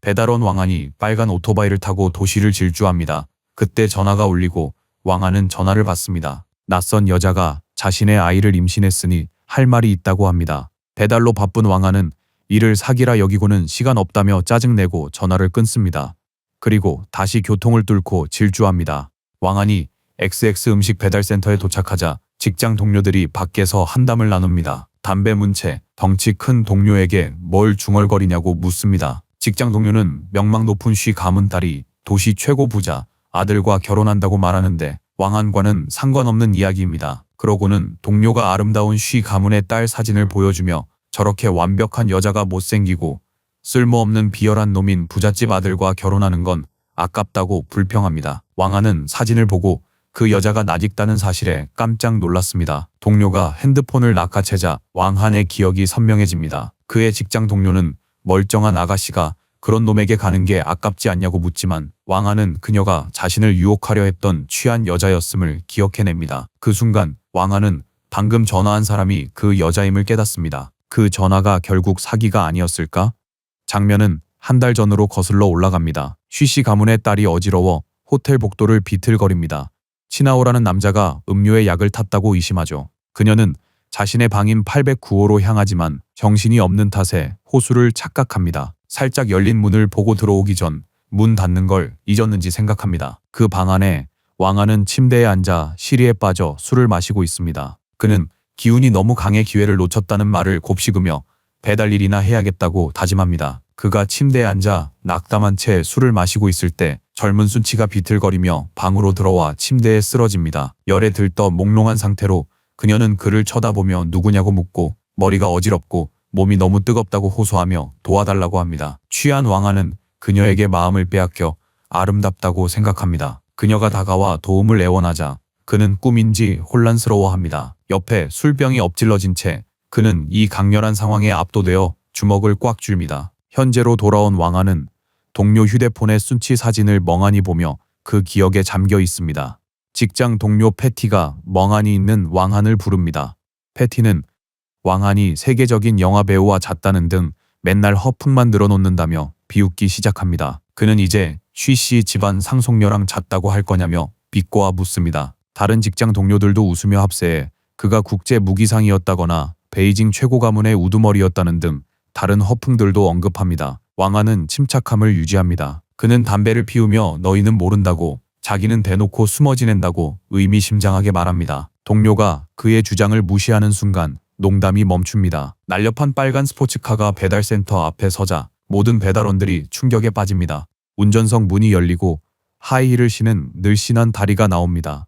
배달원 왕한이 빨간 오토바이를 타고 도시를 질주합니다. 그때 전화가 울리고 왕한은 전화를 받습니다. 낯선 여자가 자신의 아이를 임신했으니 할 말이 있다고 합니다. 배달로 바쁜 왕한은 이를 사기라 여기고는 시간 없다며 짜증내고 전화를 끊습니다. 그리고 다시 교통을 뚫고 질주합니다. 왕한이 XX 음식 배달센터에 도착하자 직장 동료들이 밖에서 한담을 나눕니다. 담배 문채, 덩치 큰 동료에게 뭘 중얼거리냐고 묻습니다. 직장 동료는 명망 높은 쉬 가문 딸이 도시 최고 부자 아들과 결혼한다고 말하는데 왕한과는 상관없는 이야기입니다. 그러고는 동료가 아름다운 쉬 가문의 딸 사진을 보여주며 저렇게 완벽한 여자가 못생기고 쓸모없는 비열한 놈인 부잣집 아들과 결혼하는 건 아깝다고 불평합니다. 왕한은 사진을 보고 그 여자가 낯익다는 사실에 깜짝 놀랐습니다. 동료가 핸드폰을 낚아채자 왕한의 기억이 선명해집니다. 그의 직장 동료는 멀쩡한 아가씨가 그런 놈에게 가는 게 아깝지 않냐고 묻지만 왕한은 그녀가 자신을 유혹하려 했던 취한 여자였음을 기억해냅니다. 그 순간 왕한은 방금 전화한 사람이 그 여자임을 깨닫습니다. 그 전화가 결국 사기가 아니었을까? 장면은 한 달 전으로 거슬러 올라갑니다. 쉬씨 가문의 딸이 어지러워 호텔 복도를 비틀거립니다. 치나오라는 남자가 음료에 약을 탔다고 의심하죠. 그녀는 자신의 방인 809호로 향하지만 정신이 없는 탓에 호수를 착각합니다. 살짝 열린 문을 보고 들어오기 전 문 닫는 걸 잊었는지 생각합니다. 그 방 안에 왕한은 침대에 앉아 시리에 빠져 술을 마시고 있습니다. 그는 기운이 너무 강해 기회를 놓쳤다는 말을 곱씹으며 배달 일이나 해야겠다고 다짐합니다. 그가 침대에 앉아 낙담한 채 술을 마시고 있을 때 젊은 수치가 비틀거리며 방으로 들어와 침대에 쓰러집니다. 열에 들떠 몽롱한 상태로 그녀는 그를 쳐다보며 누구냐고 묻고 머리가 어지럽고 몸이 너무 뜨겁다고 호소하며 도와달라고 합니다. 취한 왕한은 그녀에게 마음을 빼앗겨 아름답다고 생각합니다. 그녀가 다가와 도움을 애원하자 그는 꿈인지 혼란스러워합니다. 옆에 술병이 엎질러진 채 그는 이 강렬한 상황에 압도되어 주먹을 꽉 쥡니다. 현재로 돌아온 왕한은 동료 휴대폰의 수치 사진을 멍하니 보며 그 기억에 잠겨 있습니다. 직장 동료 패티가 멍하니 있는 왕한을 부릅니다. 패티는 왕한이 세계적인 영화배우와 잤다는 등 맨날 허풍만 늘어놓는다며 비웃기 시작합니다. 그는 이제 쉬씨 집안 상속녀랑 잤다고 할 거냐며 비꼬아 묻습니다. 다른 직장 동료들도 웃으며 합세해 그가 국제 무기상이었다거나 베이징 최고 가문의 우두머리였다는 등 다른 허풍들도 언급합니다. 왕한은 침착함을 유지합니다. 그는 담배를 피우며 너희는 모른다고 자기는 대놓고 숨어 지낸다고 의미심장하게 말합니다. 동료가 그의 주장을 무시하는 순간 농담이 멈춥니다. 날렵한 빨간 스포츠카가 배달센터 앞에 서자 모든 배달원들이 충격에 빠집니다. 운전석 문이 열리고 하이힐을 신은 늘씬한 다리가 나옵니다.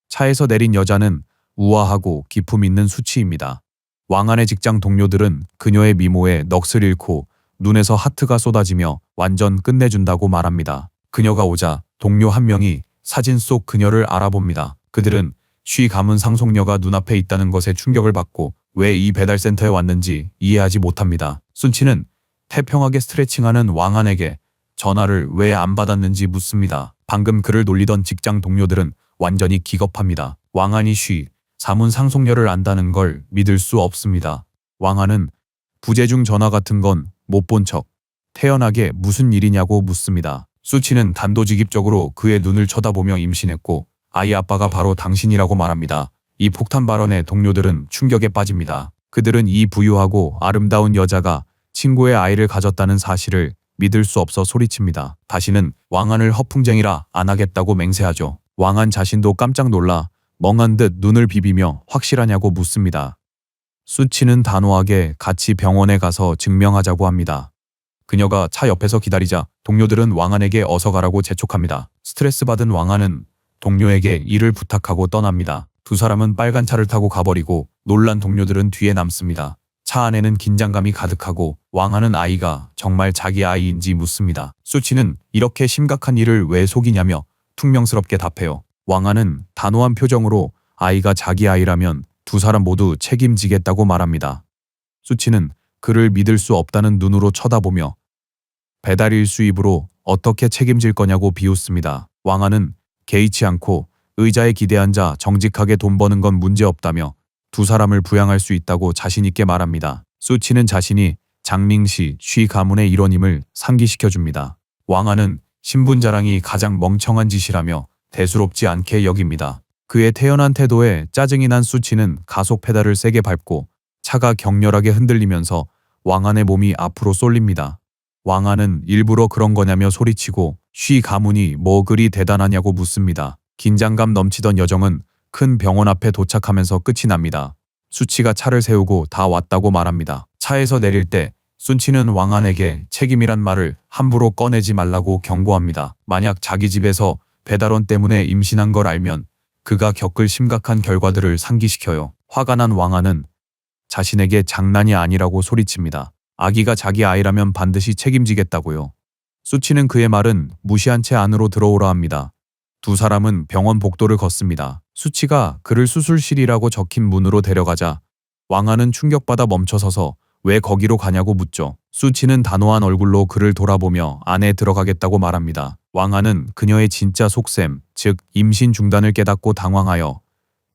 차에서 내린 여자는 우아하고 기품 있는 수치입니다. 왕한의 직장 동료들은 그녀의 미모에 넋을 잃고 눈에서 하트가 쏟아지며 완전 끝내준다고 말합니다. 그녀가 오자 동료 한 명이 사진 속 그녀를 알아봅니다. 그들은 쉬 가문 상속녀가 눈앞에 있다는 것에 충격을 받고 왜 이 배달센터에 왔는지 이해하지 못합니다. 순치는 태평하게 스트레칭하는 왕한에게 전화를 왜 안 받았는지 묻습니다. 방금 그를 놀리던 직장 동료들은 완전히 기겁합니다. 왕한이 쉬 가문 상속녀를 안다는 걸 믿을 수 없습니다. 왕한은 부재중 전화 같은 건 못 본 척 태연하게 무슨 일이냐고 묻습니다. 수치는 단도직입적으로 그의 눈을 쳐다보며 임신했고 아이 아빠가 바로 당신이라고 말합니다. 이 폭탄 발언에 동료들은 충격에 빠집니다. 그들은 이 부유하고 아름다운 여자가 친구의 아이를 가졌다는 사실을 믿을 수 없어 소리칩니다. 다시는 왕한을 허풍쟁이라 안 하겠다고 맹세하죠. 왕한 자신도 깜짝 놀라 멍한 듯 눈을 비비며 확실하냐고 묻습니다. 수치는 단호하게 같이 병원에 가서 증명하자고 합니다. 그녀가 차 옆에서 기다리자 동료들은 왕한에게 어서 가라고 재촉합니다. 스트레스 받은 왕한은 동료에게 일을 부탁하고 떠납니다. 두 사람은 빨간 차를 타고 가버리고 놀란 동료들은 뒤에 남습니다. 차 안에는 긴장감이 가득하고 왕한은 아이가 정말 자기 아이인지 묻습니다. 수치는 이렇게 심각한 일을 왜 속이냐며 퉁명스럽게 답해요. 왕한은 단호한 표정으로 아이가 자기 아이라면 두 사람 모두 책임지겠다고 말합니다. 수치는 그를 믿을 수 없다는 눈으로 쳐다보며 배달 일수입으로 어떻게 책임질 거냐고 비웃습니다. 왕한은 개의치 않고 의자에 기대앉아 정직하게 돈 버는 건 문제없다며 두 사람을 부양할 수 있다고 자신있게 말합니다. 수치는 자신이 장밍시 쉬 가문의 일원임을 상기시켜줍니다. 왕하는 신분 자랑이 가장 멍청한 짓이라며 대수롭지 않게 여깁니다. 그의 태연한 태도에 짜증이 난 수치는 가속 페달을 세게 밟고 차가 격렬하게 흔들리면서 왕한의 몸이 앞으로 쏠립니다. 왕한은 일부러 그런 거냐며 소리치고 쉬 가문이 뭐 그리 대단하냐고 묻습니다. 긴장감 넘치던 여정은 큰 병원 앞에 도착하면서 끝이 납니다. 수치가 차를 세우고 다 왔다고 말합니다. 차에서 내릴 때 순치는 왕한에게 책임이란 말을 함부로 꺼내지 말라고 경고합니다. 만약 자기 집에서 배달원 때문에 임신한 걸 알면 그가 겪을 심각한 결과들을 상기시켜요. 화가 난 왕한은 자신에게 장난이 아니라고 소리칩니다. 아기가 자기 아이라면 반드시 책임지겠다고요. 수치는 그의 말은 무시한 채 안으로 들어오라 합니다. 두 사람은 병원 복도를 걷습니다. 수치가 그를 수술실이라고 적힌 문으로 데려가자 왕한은 충격받아 멈춰서서 왜 거기로 가냐고 묻죠. 수치는 단호한 얼굴로 그를 돌아보며 안에 들어가겠다고 말합니다. 왕한은 그녀의 진짜 속셈, 즉 임신 중단을 깨닫고 당황하여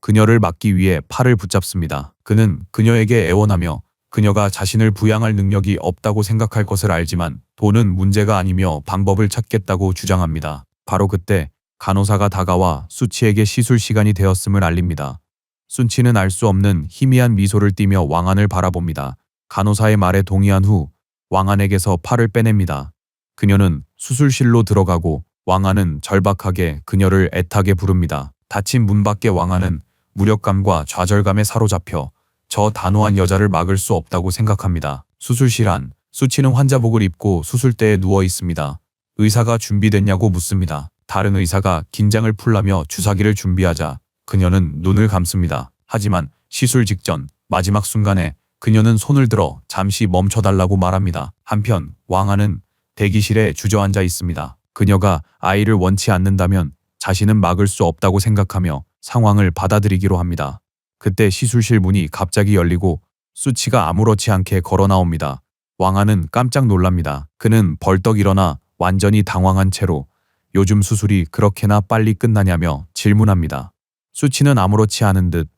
그녀를 막기 위해 팔을 붙잡습니다. 그는 그녀에게 애원하며 그녀가 자신을 부양할 능력이 없다고 생각할 것을 알지만 돈은 문제가 아니며 방법을 찾겠다고 주장합니다. 바로 그때 간호사가 다가와 수치에게 시술 시간이 되었음을 알립니다. 수치는 알 수 없는 희미한 미소를 띠며 왕한을 바라봅니다. 간호사의 말에 동의한 후 왕한에게서 팔을 빼냅니다. 그녀는 수술실로 들어가고 왕한은 절박하게 그녀를 애타게 부릅니다. 닫힌 문 밖에 왕한은 무력감과 좌절감에 사로잡혀 저 단호한 여자를 막을 수 없다고 생각합니다. 수술실 안, 수치는 환자복을 입고 수술대에 누워 있습니다. 의사가 준비됐냐고 묻습니다. 다른 의사가 긴장을 풀라며 주사기를 준비하자 그녀는 눈을 감습니다. 하지만 시술 직전 마지막 순간에 그녀는 손을 들어 잠시 멈춰달라고 말합니다. 한편 왕한은 대기실에 주저앉아 있습니다. 그녀가 아이를 원치 않는다면 자신은 막을 수 없다고 생각하며 상황을 받아들이기로 합니다. 그때 시술실 문이 갑자기 열리고 수치가 아무렇지 않게 걸어 나옵니다. 왕한은 깜짝 놀랍니다. 그는 벌떡 일어나 완전히 당황한 채로 요즘 수술이 그렇게나 빨리 끝나냐며 질문합니다. 수치는 아무렇지 않은 듯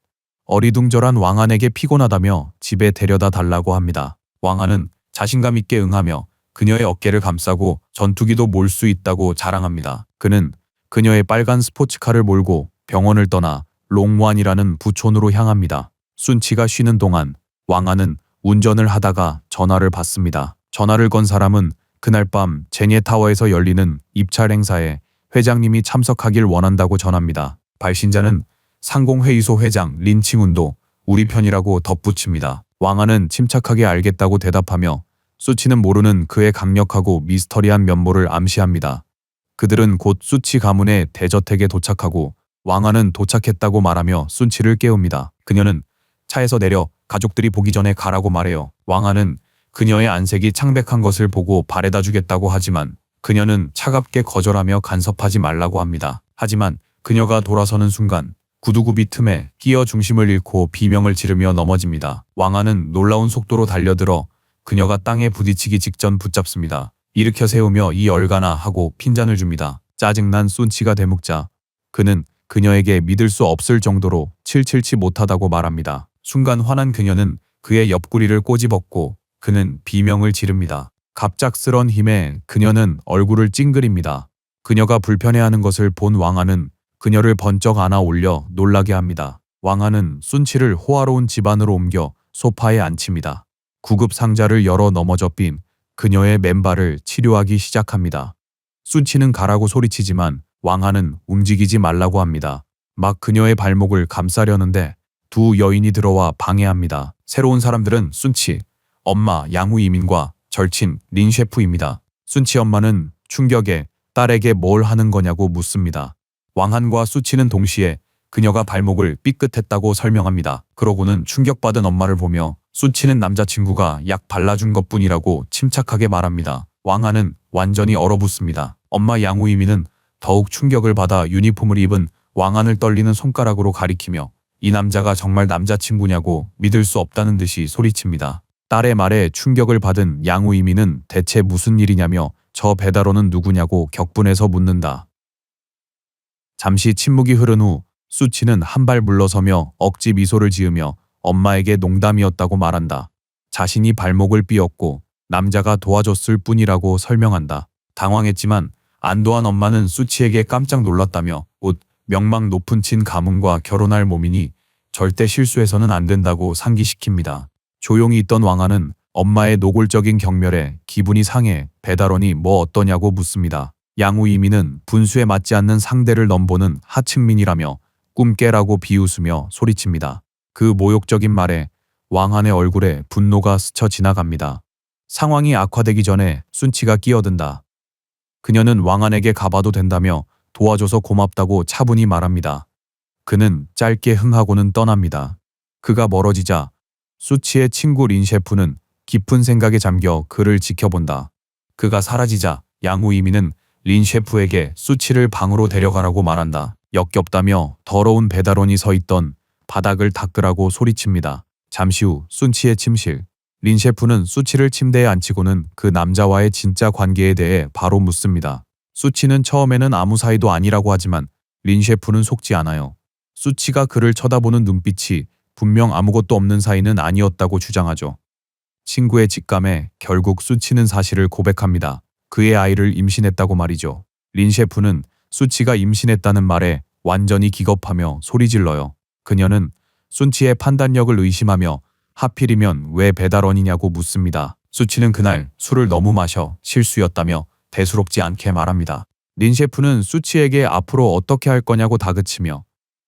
어리둥절한 왕한에게 피곤하다며 집에 데려다 달라고 합니다. 왕한은 자신감 있게 응하며 그녀의 어깨를 감싸고 전투기도 몰 수 있다고 자랑합니다. 그는 그녀의 빨간 스포츠카를 몰고 병원을 떠나 롱완이라는 부촌으로 향합니다. 순치가 쉬는 동안 왕한은 운전을 하다가 전화를 받습니다. 전화를 건 사람은 그날 밤 제니타워에서 열리는 입찰 행사에 회장님이 참석하길 원한다고 전합니다. 발신자는 상공회의소 회장 린칭운도 우리 편이라고 덧붙입니다. 왕한은 침착하게 알겠다고 대답하며 수치는 모르는 그의 강력하고 미스터리한 면모를 암시합니다. 그들은 곧 수치 가문의 대저택에 도착하고 왕한은 도착했다고 말하며 순치를 깨웁니다. 그녀는 차에서 내려 가족들이 보기 전에 가라고 말해요. 왕한은 그녀의 안색이 창백한 것을 보고 바래다 주겠다고 하지만 그녀는 차갑게 거절하며 간섭하지 말라고 합니다. 하지만 그녀가 돌아서는 순간 구두굽이 틈에 끼어 중심을 잃고 비명을 지르며 넘어집니다. 왕한은 놀라운 속도로 달려들어 그녀가 땅에 부딪히기 직전 붙잡습니다. 일으켜 세우며 이 얼가나 하고 핀잔을 줍니다. 짜증난 순치가 대묵자 그는 그녀에게 믿을 수 없을 정도로 칠칠치 못하다고 말합니다. 순간 화난 그녀는 그의 옆구리를 꼬집었고 그는 비명을 지릅니다. 갑작스런 힘에 그녀는 얼굴을 찡그립니다. 그녀가 불편해하는 것을 본 왕한은 그녀를 번쩍 안아 올려 놀라게 합니다. 왕한은 순치를 호화로운 집 안으로 옮겨 소파에 앉힙니다. 구급 상자를 열어 넘어져 빈 그녀의 맨발을 치료하기 시작합니다. 순치는 가라고 소리치지만 왕한은 움직이지 말라고 합니다. 막 그녀의 발목을 감싸려는데 두 여인이 들어와 방해합니다. 새로운 사람들은 순치, 엄마 양후 이민과 절친 린 셰프입니다. 순치 엄마는 충격에 딸에게 뭘 하는 거냐고 묻습니다. 왕한과 수치는 동시에 그녀가 발목을 삐끗했다고 설명합니다. 그러고는 충격받은 엄마를 보며 수치는 남자친구가 약 발라준 것뿐이라고 침착하게 말합니다. 왕한은 완전히 얼어붙습니다. 엄마 양후 이민은 더욱 충격을 받아 유니폼을 입은 왕한을 떨리는 손가락으로 가리키며 이 남자가 정말 남자친구냐고 믿을 수 없다는 듯이 소리칩니다. 딸의 말에 충격을 받은 양후 이민은 대체 무슨 일이냐며 저 배달원은 누구냐고 격분해서 묻는다. 잠시 침묵이 흐른 후 수치는 한 발 물러서며 억지 미소를 지으며 엄마에게 농담이었다고 말한다. 자신이 발목을 삐었고 남자가 도와줬을 뿐이라고 설명한다. 당황했지만 안도한 엄마는 수치에게 깜짝 놀랐다며 옷, 명망 높은 친 가문과 결혼할 몸이니 절대 실수해서는 안 된다고 상기시킵니다. 조용히 있던 왕아는 엄마의 노골적인 경멸에 기분이 상해 배달원이 뭐 어떠냐고 묻습니다. 양우 이민은 분수에 맞지 않는 상대를 넘보는 하층민이라며 꿈깨라고 비웃으며 소리칩니다. 그 모욕적인 말에 왕한의 얼굴에 분노가 스쳐 지나갑니다. 상황이 악화되기 전에 순치가 끼어든다. 그녀는 왕한에게 가봐도 된다며 도와줘서 고맙다고 차분히 말합니다. 그는 짧게 흥하고는 떠납니다. 그가 멀어지자 수치의 친구 린 셰프는 깊은 생각에 잠겨 그를 지켜본다. 그가 사라지자 양우 이민은 린 셰프에게 수치를 방으로 데려가라고 말한다. 역겹다며 더러운 배달원이 서 있던 바닥을 닦으라고 소리칩니다. 잠시 후 순치의 침실. 린 셰프는 수치를 침대에 앉히고는 그 남자와의 진짜 관계에 대해 바로 묻습니다. 수치는 처음에는 아무 사이도 아니라고 하지만 린 셰프는 속지 않아요. 수치가 그를 쳐다보는 눈빛이 분명 아무것도 없는 사이는 아니었다고 주장하죠. 친구의 직감에 결국 수치는 사실을 고백합니다. 그의 아이를 임신했다고 말이죠. 린 셰프는 수치가 임신했다는 말에 완전히 기겁하며 소리질러요. 그녀는 순치의 판단력을 의심하며 하필이면 왜 배달원이냐고 묻습니다. 수치는 그날 술을 너무 마셔 실수였다며 대수롭지 않게 말합니다. 린 셰프는 수치에게 앞으로 어떻게 할 거냐고 다그치며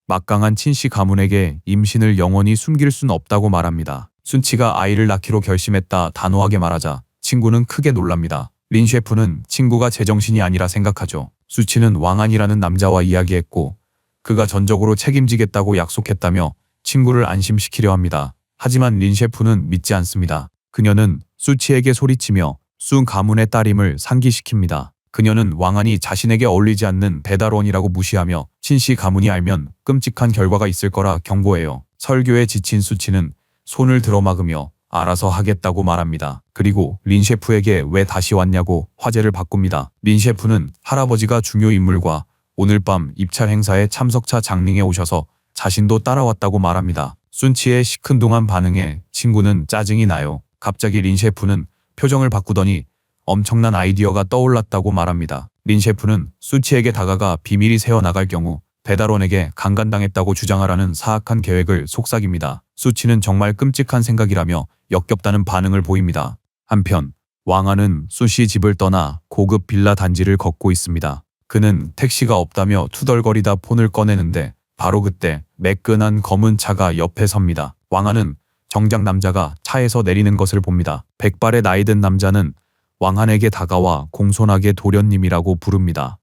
막강한 친씨 가문에게 임신을 영원히 숨길 순 없다고 말합니다. 순치가 아이를 낳기로 결심했다 단호하게 말하자 친구는 크게 놀랍니다. 린 셰프는 친구가 제정신이 아니라 생각하죠. 수치는 왕한이라는 남자와 이야기했고 그가 전적으로 책임지겠다고 약속했다며 친구를 안심시키려 합니다. 하지만 린 셰프는 믿지 않습니다. 그녀는 수치에게 소리치며 수 가문의 딸임을 상기시킵니다. 그녀는 왕한이 자신에게 어울리지 않는 배달원이라고 무시하며 친씨 가문이 알면 끔찍한 결과가 있을 거라 경고해요. 설교에 지친 수치는 손을 들어막으며 알아서 하겠다고 말합니다. 그리고 린 셰프에게 왜 다시 왔냐고 화제를 바꿉니다. 린 셰프는 할아버지가 중요 인물과 오늘 밤 입찰 행사에 참석차 장링에 오셔서 자신도 따라왔다고 말합니다. 순치의 시큰둥한 반응에 친구는 짜증이 나요. 갑자기 린 셰프는 표정을 바꾸더니 엄청난 아이디어가 떠올랐다고 말합니다. 린 셰프는 수치에게 다가가 비밀이 새어나갈 경우 배달원에게 강간당했다고 주장하라는 사악한 계획을 속삭입니다. 수치는 정말 끔찍한 생각이라며 역겹다는 반응을 보입니다. 한편 왕한은 수씨 집을 떠나 고급 빌라 단지를 걷고 있습니다. 그는 택시가 없다며 투덜거리다 폰을 꺼내는데 바로 그때 매끈한 검은 차가 옆에 섭니다. 왕한은 정작 남자가 차에서 내리는 것을 봅니다. 백발의 나이든 남자는 왕한에게 다가와 공손하게 도련님이라고 부릅니다.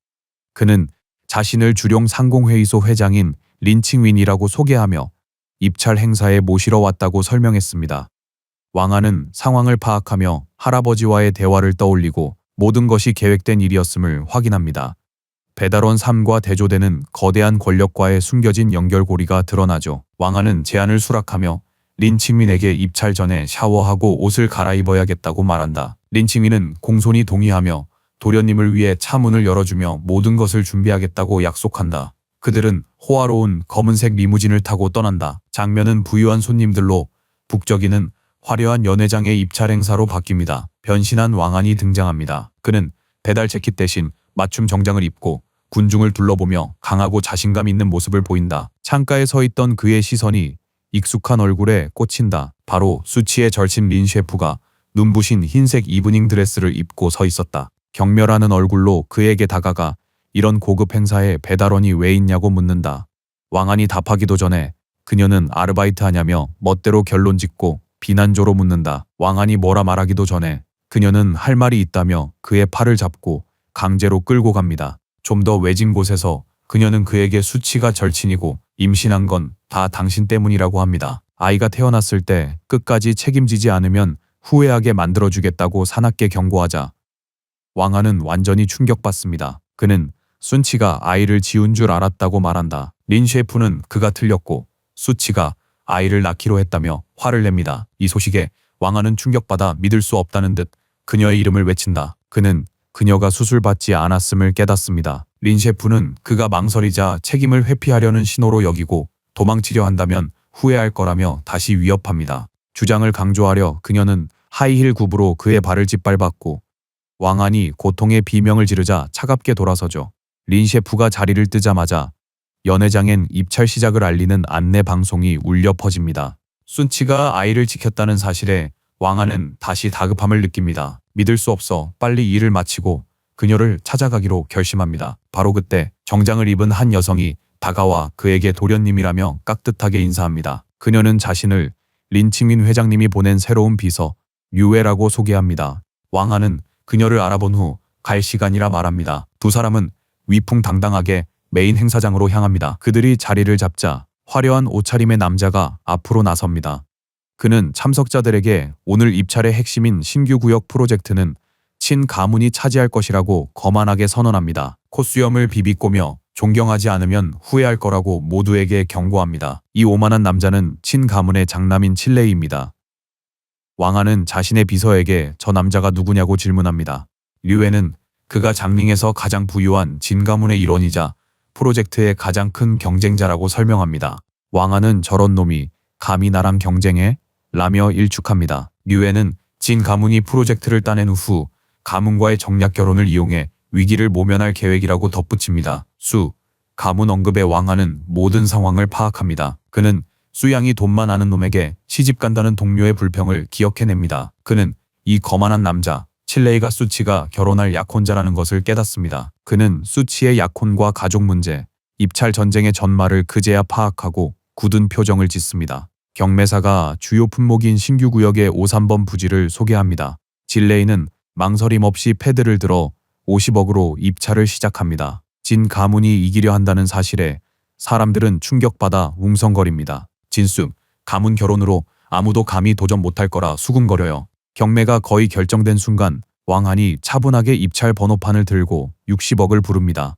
그는 자신을 주룡 상공회의소 회장인 린칭윈이라고 소개하며 입찰 행사에 모시러 왔다고 설명했습니다. 왕한은 상황을 파악하며 할아버지와의 대화를 떠올리고 모든 것이 계획된 일이었음을 확인합니다. 배달원 3과 대조되는 거대한 권력과의 숨겨진 연결고리가 드러나죠. 왕한은 제안을 수락하며 린칭윈에게 입찰 전에 샤워하고 옷을 갈아입어야겠다고 말한다. 린칭윈은 공손히 동의하며 도련님을 위해 차 문을 열어주며 모든 것을 준비하겠다고 약속한다. 그들은 호화로운 검은색 리무진을 타고 떠난다. 장면은 부유한 손님들로 북적이는 화려한 연회장의 입찰 행사로 바뀝니다. 변신한 왕한이 등장합니다. 그는 배달 재킷 대신 맞춤 정장을 입고 군중을 둘러보며 강하고 자신감 있는 모습을 보인다. 창가에 서 있던 그의 시선이 익숙한 얼굴에 꽂힌다. 바로 수치의 절친 린 셰프가 눈부신 흰색 이브닝 드레스를 입고 서 있었다. 경멸하는 얼굴로 그에게 다가가 이런 고급 행사에 배달원이 왜 있냐고 묻는다. 왕한이 답하기도 전에 그녀는 아르바이트 하냐며 멋대로 결론 짓고 비난조로 묻는다. 왕한이 뭐라 말하기도 전에 그녀는 할 말이 있다며 그의 팔을 잡고 강제로 끌고 갑니다. 좀 더 외진 곳에서 그녀는 그에게 수치가 절친이고 임신한 건 다 당신 때문이라고 합니다. 아이가 태어났을 때 끝까지 책임지지 않으면 후회하게 만들어주겠다고 사납게 경고하자 왕한은 완전히 충격받습니다. 그는 순치가 아이를 지운 줄 알았다고 말한다. 린 셰프는 그가 틀렸고 수치가 아이를 낳기로 했다며 화를 냅니다. 이 소식에 왕한은 충격받아 믿을 수 없다는 듯 그녀의 이름을 외친다. 그는 그녀가 수술받지 않았음을 깨닫습니다. 린 셰프는 그가 망설이자 책임을 회피하려는 신호로 여기고 도망치려 한다면 후회할 거라며 다시 위협합니다. 주장을 강조하려 그녀는 하이힐 굽으로 그의 발을 짓밟았고 왕안이 고통의 비명을 지르자 차갑게 돌아서죠. 린 셰프가 자리를 뜨자마자 연회장엔 입찰 시작을 알리는 안내 방송이 울려 퍼집니다. 순치가 아이를 지켰다는 사실에 왕안은 다시 다급함을 느낍니다. 믿을 수 없어 빨리 일을 마치고 그녀를 찾아가기로 결심합니다. 바로 그때 정장을 입은 한 여성이 다가와 그에게 도련님이라며 깍듯하게 인사합니다. 그녀는 자신을 린칭민 회장님이 보낸 새로운 비서 류웨라고 소개합니다. 왕안은 그녀를 알아본 후 갈 시간이라 말합니다. 두 사람은 위풍당당하게 메인 행사장으로 향합니다. 그들이 자리를 잡자 화려한 옷차림의 남자가 앞으로 나섭니다. 그는 참석자들에게 오늘 입찰의 핵심인 신규 구역 프로젝트는 친 가문이 차지할 것이라고 거만하게 선언합니다. 콧수염을 비비꼬며 존경하지 않으면 후회할 거라고 모두에게 경고합니다. 이 오만한 남자는 친 가문의 장남인 칠레이입니다. 왕안은 자신의 비서에게 저 남자가 누구냐고 질문합니다. 류에는 그가 장링에서 가장 부유한 진 가문의 일원이자 프로젝트의 가장 큰 경쟁자라고 설명합니다. 왕안은 저런 놈이 감히 나랑 경쟁해? 라며 일축합니다. 류에는 진 가문이 프로젝트를 따낸 후 가문과의 정략 결혼을 이용해 위기를 모면할 계획이라고 덧붙입니다. 가문 언급의 왕안은 모든 상황을 파악합니다. 그는 수양이 돈만 아는 놈에게 시집 간다는 동료의 불평을 기억해냅니다. 그는 이 거만한 남자 칠레이가 수치가 결혼할 약혼자라는 것을 깨닫습니다. 그는 수치의 약혼과 가족 문제, 입찰 전쟁의 전말을 그제야 파악하고 굳은 표정을 짓습니다. 경매사가 주요 품목인 신규 구역의 5~3번 부지를 소개합니다. 칠레이는 망설임 없이 패드를 들어 50억으로 입찰을 시작합니다. 진 가문이 이기려 한다는 사실에 사람들은 충격받아 웅성거립니다. 진수, 가문 결혼으로 아무도 감히 도전 못할 거라 수군거려요. 경매가 거의 결정된 순간 왕안이 차분하게 입찰 번호판을 들고 60억을 부릅니다.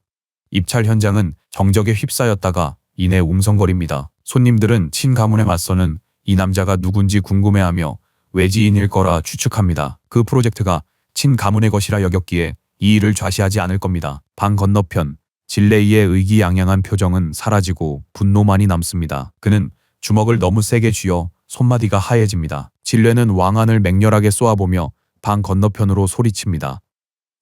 입찰 현장은 정적에 휩싸였다가 이내 웅성거립니다. 손님들은 친 가문에 맞서는 이 남자가 누군지 궁금해하며 외지인일 거라 추측합니다. 그 프로젝트가 친 가문의 것이라 여겼기에 이 일을 좌시하지 않을 겁니다. 방 건너편 질레이의 의기양양한 표정은 사라지고 분노만이 남습니다. 그는 주먹을 너무 세게 쥐어 손마디가 하얘집니다. 질레는 왕안을 맹렬하게 쏘아보며 방 건너편으로 소리칩니다.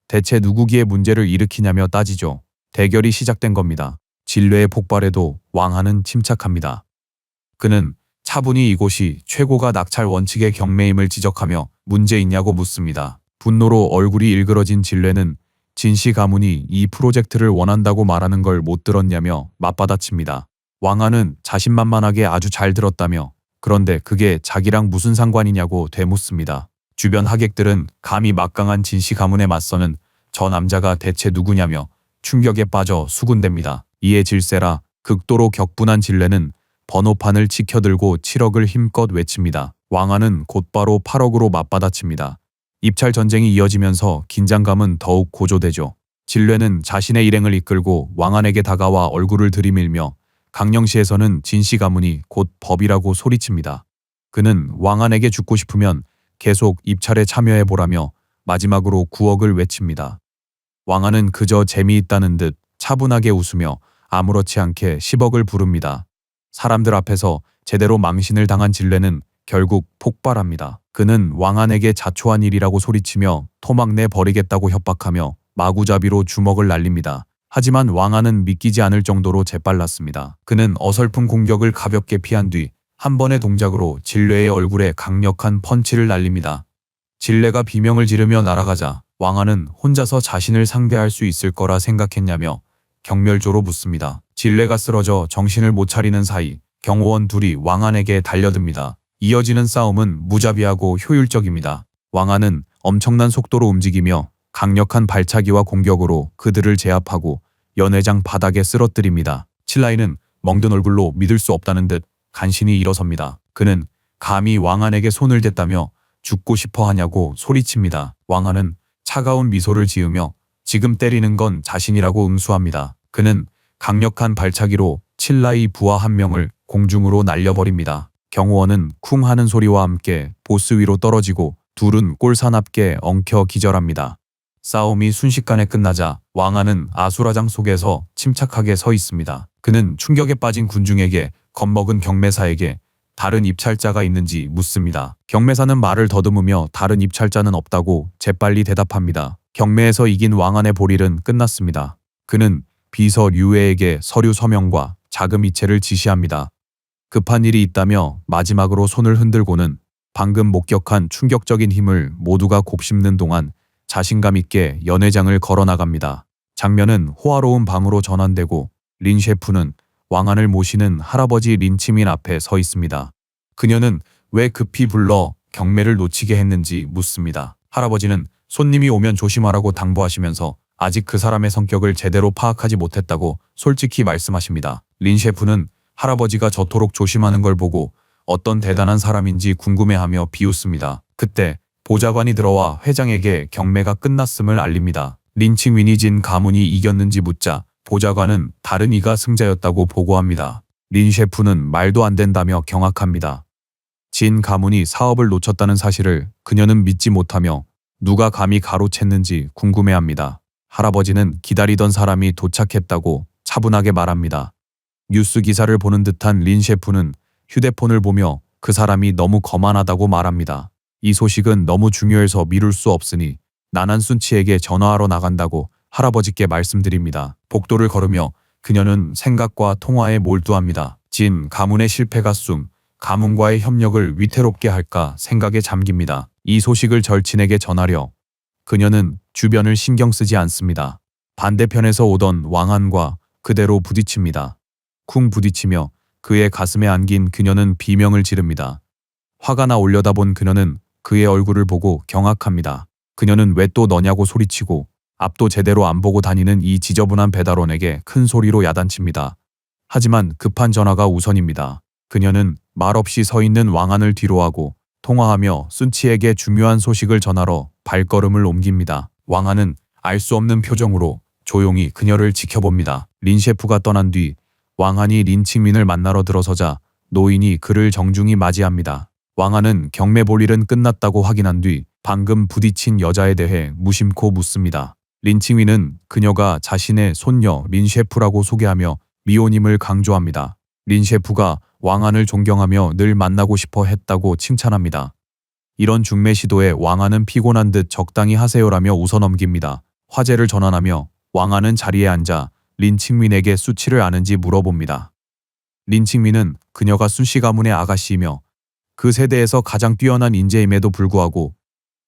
대체 누구기에 문제를 일으키냐며 따지죠. 대결이 시작된 겁니다. 질레의 폭발에도 왕안은 침착합니다. 그는 차분히 이곳이 최고가 낙찰 원칙의 경매임을 지적하며 문제 있냐고 묻습니다. 분노로 얼굴이 일그러진 질레는 진씨 가문이 이 프로젝트를 원한다고 말하는 걸 못 들었냐며 맞받아칩니다. 왕안은 자신만만하게 아주 잘 들었다며 그런데 그게 자기랑 무슨 상관이냐고 되묻습니다. 주변 하객들은 감히 막강한 진씨 가문에 맞서는 저 남자가 대체 누구냐며 충격에 빠져 수군댑니다. 이에 질세라 극도로 격분한 질레는 번호판을 치켜들고 7억을 힘껏 외칩니다. 왕안은 곧바로 8억으로 맞받아칩니다. 입찰 전쟁이 이어지면서 긴장감은 더욱 고조되죠. 질레는 자신의 일행을 이끌고 왕안에게 다가와 얼굴을 들이밀며 강령시에서는 진씨 가문이 곧 법이라고 소리칩니다. 그는 왕안에게 죽고 싶으면 계속 입찰에 참여해보라며 마지막으로 9억을 외칩니다. 왕안은 그저 재미있다는 듯 차분하게 웃으며 아무렇지 않게 10억을 부릅니다. 사람들 앞에서 제대로 망신을 당한 질레는 결국 폭발합니다. 그는 왕안에게 자초한 일이라고 소리치며 토막내 버리겠다고 협박하며 마구잡이로 주먹을 날립니다. 하지만 왕안은 믿기지 않을 정도로 재빨랐습니다. 그는 어설픈 공격을 가볍게 피한 뒤 한 번의 동작으로 질레의 얼굴에 강력한 펀치를 날립니다. 질레가 비명을 지르며 날아가자 왕안은 혼자서 자신을 상대할 수 있을 거라 생각했냐며 경멸조로 묻습니다. 질레가 쓰러져 정신을 못 차리는 사이 경호원 둘이 왕안에게 달려듭니다. 이어지는 싸움은 무자비하고 효율적입니다. 왕안은 엄청난 속도로 움직이며 강력한 발차기와 공격으로 그들을 제압하고 연회장 바닥에 쓰러뜨립니다. 칠라이는 멍든 얼굴로 믿을 수 없다는 듯 간신히 일어섭니다. 그는 감히 왕안에게 손을 댔다며 죽고 싶어 하냐고 소리칩니다. 왕안은 차가운 미소를 지으며 지금 때리는 건 자신이라고 응수합니다. 그는 강력한 발차기로 칠라이 부하 한 명을 공중으로 날려버립니다. 경호원은 쿵 하는 소리와 함께 보스 위로 떨어지고 둘은 꼴사납게 엉켜 기절합니다. 싸움이 순식간에 끝나자 왕안은 아수라장 속에서 침착하게 서 있습니다. 그는 충격에 빠진 군중에게 겁먹은 경매사에게 다른 입찰자가 있는지 묻습니다. 경매사는 말을 더듬으며 다른 입찰자는 없다고 재빨리 대답합니다. 경매에서 이긴 왕안의 볼일은 끝났습니다. 그는 비서 류에에게 서류 서명과 자금 이체를 지시합니다. 급한 일이 있다며 마지막으로 손을 흔들고는 방금 목격한 충격적인 힘을 모두가 곱씹는 동안 자신감 있게 연회장을 걸어 나갑니다. 장면은 호화로운 방으로 전환되고 린 셰프는 왕안을 모시는 할아버지 린치민 앞에 서 있습니다. 그녀는 왜 급히 불러 경매를 놓치게 했는지 묻습니다. 할아버지는 손님이 오면 조심하라고 당부하시면서 아직 그 사람의 성격을 제대로 파악하지 못했다고 솔직히 말씀하십니다. 린 셰프는 할아버지가 저토록 조심하는 걸 보고 어떤 대단한 사람인지 궁금해하며 비웃습니다. 그때 보좌관이 들어와 회장에게 경매가 끝났음을 알립니다. 린칭윈이 진 가문이 이겼는지 묻자 보좌관은 다른 이가 승자였다고 보고합니다. 린 셰프는 말도 안 된다며 경악합니다. 진 가문이 사업을 놓쳤다는 사실을 그녀는 믿지 못하며 누가 감히 가로챘는지 궁금해합니다. 할아버지는 기다리던 사람이 도착했다고 차분하게 말합니다. 뉴스 기사를 보는 듯한 린 셰프는 휴대폰을 보며 그 사람이 너무 거만하다고 말합니다. 이 소식은 너무 중요해서 미룰 수 없으니 나난 순치에게 전화하러 나간다고 할아버지께 말씀드립니다. 복도를 걸으며 그녀는 생각과 통화에 몰두합니다. 진 가문의 실패가 가문과의 협력을 위태롭게 할까 생각에 잠깁니다. 이 소식을 절친에게 전하려 그녀는 주변을 신경 쓰지 않습니다. 반대편에서 오던 왕안과 그대로 부딪힙니다. 쿵 부딪히며 그의 가슴에 안긴 그녀는 비명을 지릅니다. 화가 나 올려다본 그녀는 그의 얼굴을 보고 경악합니다. 그녀는 왜 또 너냐고 소리치고 앞도 제대로 안 보고 다니는 이 지저분한 배달원에게 큰 소리로 야단칩니다. 하지만 급한 전화가 우선입니다. 그녀는 말없이 서 있는 왕안을 뒤로하고 통화하며 순치에게 중요한 소식을 전하러 발걸음을 옮깁니다. 왕안은 알 수 없는 표정으로 조용히 그녀를 지켜봅니다. 린 셰프가 떠난 뒤 왕안이 린칭민을 만나러 들어서자 노인이 그를 정중히 맞이합니다. 왕안은 경매 볼 일은 끝났다고 확인한 뒤 방금 부딪힌 여자에 대해 무심코 묻습니다. 린칭민은 그녀가 자신의 손녀 린 셰프라고 소개하며 미혼임을 강조합니다. 린 셰프가 왕안을 존경하며 늘 만나고 싶어 했다고 칭찬합니다. 이런 중매 시도에 왕안은 피곤한 듯 적당히 하세요라며 웃어넘깁니다. 화제를 전환하며 왕안은 자리에 앉아 린칭민에게 수치를 아는지 물어봅니다. 린칭민은 그녀가 순씨 가문의 아가씨이며 그 세대에서 가장 뛰어난 인재임에도 불구하고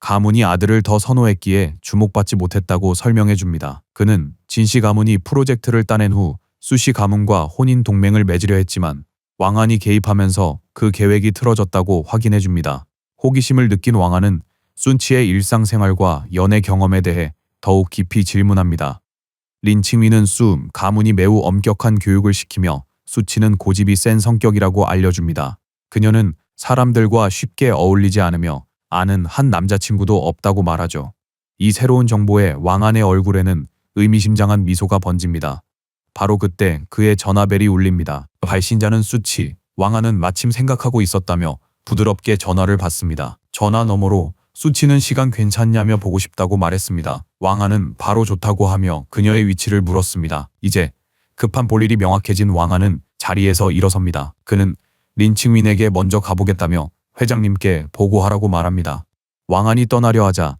가문이 아들을 더 선호했기에 주목받지 못했다고 설명해 줍니다. 그는 진씨 가문이 프로젝트를 따낸 후 수씨 가문과 혼인 동맹을 맺으려 했지만 왕안이 개입하면서 그 계획이 틀어졌다고 확인해 줍니다. 호기심을 느낀 왕안은 순치의 일상생활과 연애 경험에 대해 더욱 깊이 질문합니다. 린칭민은 가문이 매우 엄격한 교육을 시키며 수치는 고집이 센 성격이라고 알려줍니다. 그녀는 사람들과 쉽게 어울리지 않으며 아는 한 남자친구도 없다고 말하죠. 이 새로운 정보에 왕안의 얼굴에는 의미심장한 미소가 번집니다. 바로 그때 그의 전화벨이 울립니다. 발신자는 수치. 왕안은 마침 생각하고 있었다며 부드럽게 전화를 받습니다. 전화 너머로 수치는 시간 괜찮냐며 보고 싶다고 말했습니다. 왕안은 바로 좋다고 하며 그녀의 위치를 물었습니다. 이제 급한 볼일이 명확해진 왕안은 자리에서 일어섭니다. 그는 린칭민에게 먼저 가보겠다며 회장님께 보고하라고 말합니다. 왕안이 떠나려 하자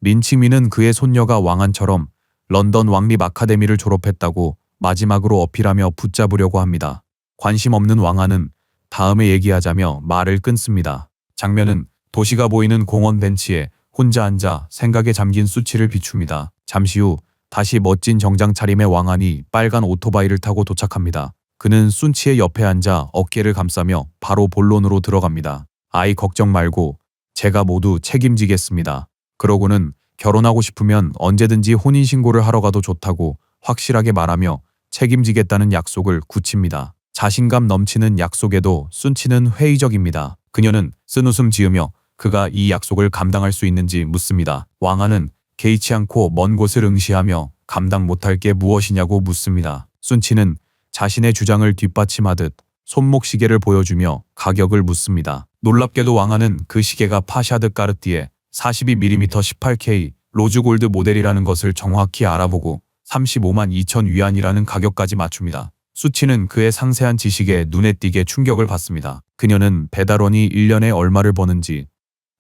린칭민은 그의 손녀가 왕안처럼 런던 왕립 아카데미를 졸업했다고 마지막으로 어필하며 붙잡으려고 합니다. 관심 없는 왕안은 다음에 얘기하자며 말을 끊습니다. 장면은 도시가 보이는 공원 벤치에 혼자 앉아 생각에 잠긴 수치를 비춥니다. 잠시 후 다시 멋진 정장 차림의 왕안이 빨간 오토바이를 타고 도착합니다. 그는 순치의 옆에 앉아 어깨를 감싸며 바로 본론으로 들어갑니다. 아이 걱정 말고 제가 모두 책임지겠습니다. 그러고는 결혼하고 싶으면 언제든지 혼인신고를 하러 가도 좋다고 확실하게 말하며 책임지겠다는 약속을 굳힙니다. 자신감 넘치는 약속에도 순치는 회의적입니다. 그녀는 쓴웃음 지으며 그가 이 약속을 감당할 수 있는지 묻습니다. 왕안은 개의치 않고 먼 곳을 응시하며 감당 못할 게 무엇이냐고 묻습니다. 순치는 자신의 주장을 뒷받침하듯 손목시계를 보여주며 가격을 묻습니다. 놀랍게도 왕안은 그 시계가 파샤드 까르띠에 42mm 18K 로즈골드 모델이라는 것을 정확히 알아보고 35만 2천 위안이라는 가격까지 맞춥니다. 수치는 그의 상세한 지식에 눈에 띄게 충격을 받습니다. 그녀는 배달원이 1년에 얼마를 버는지,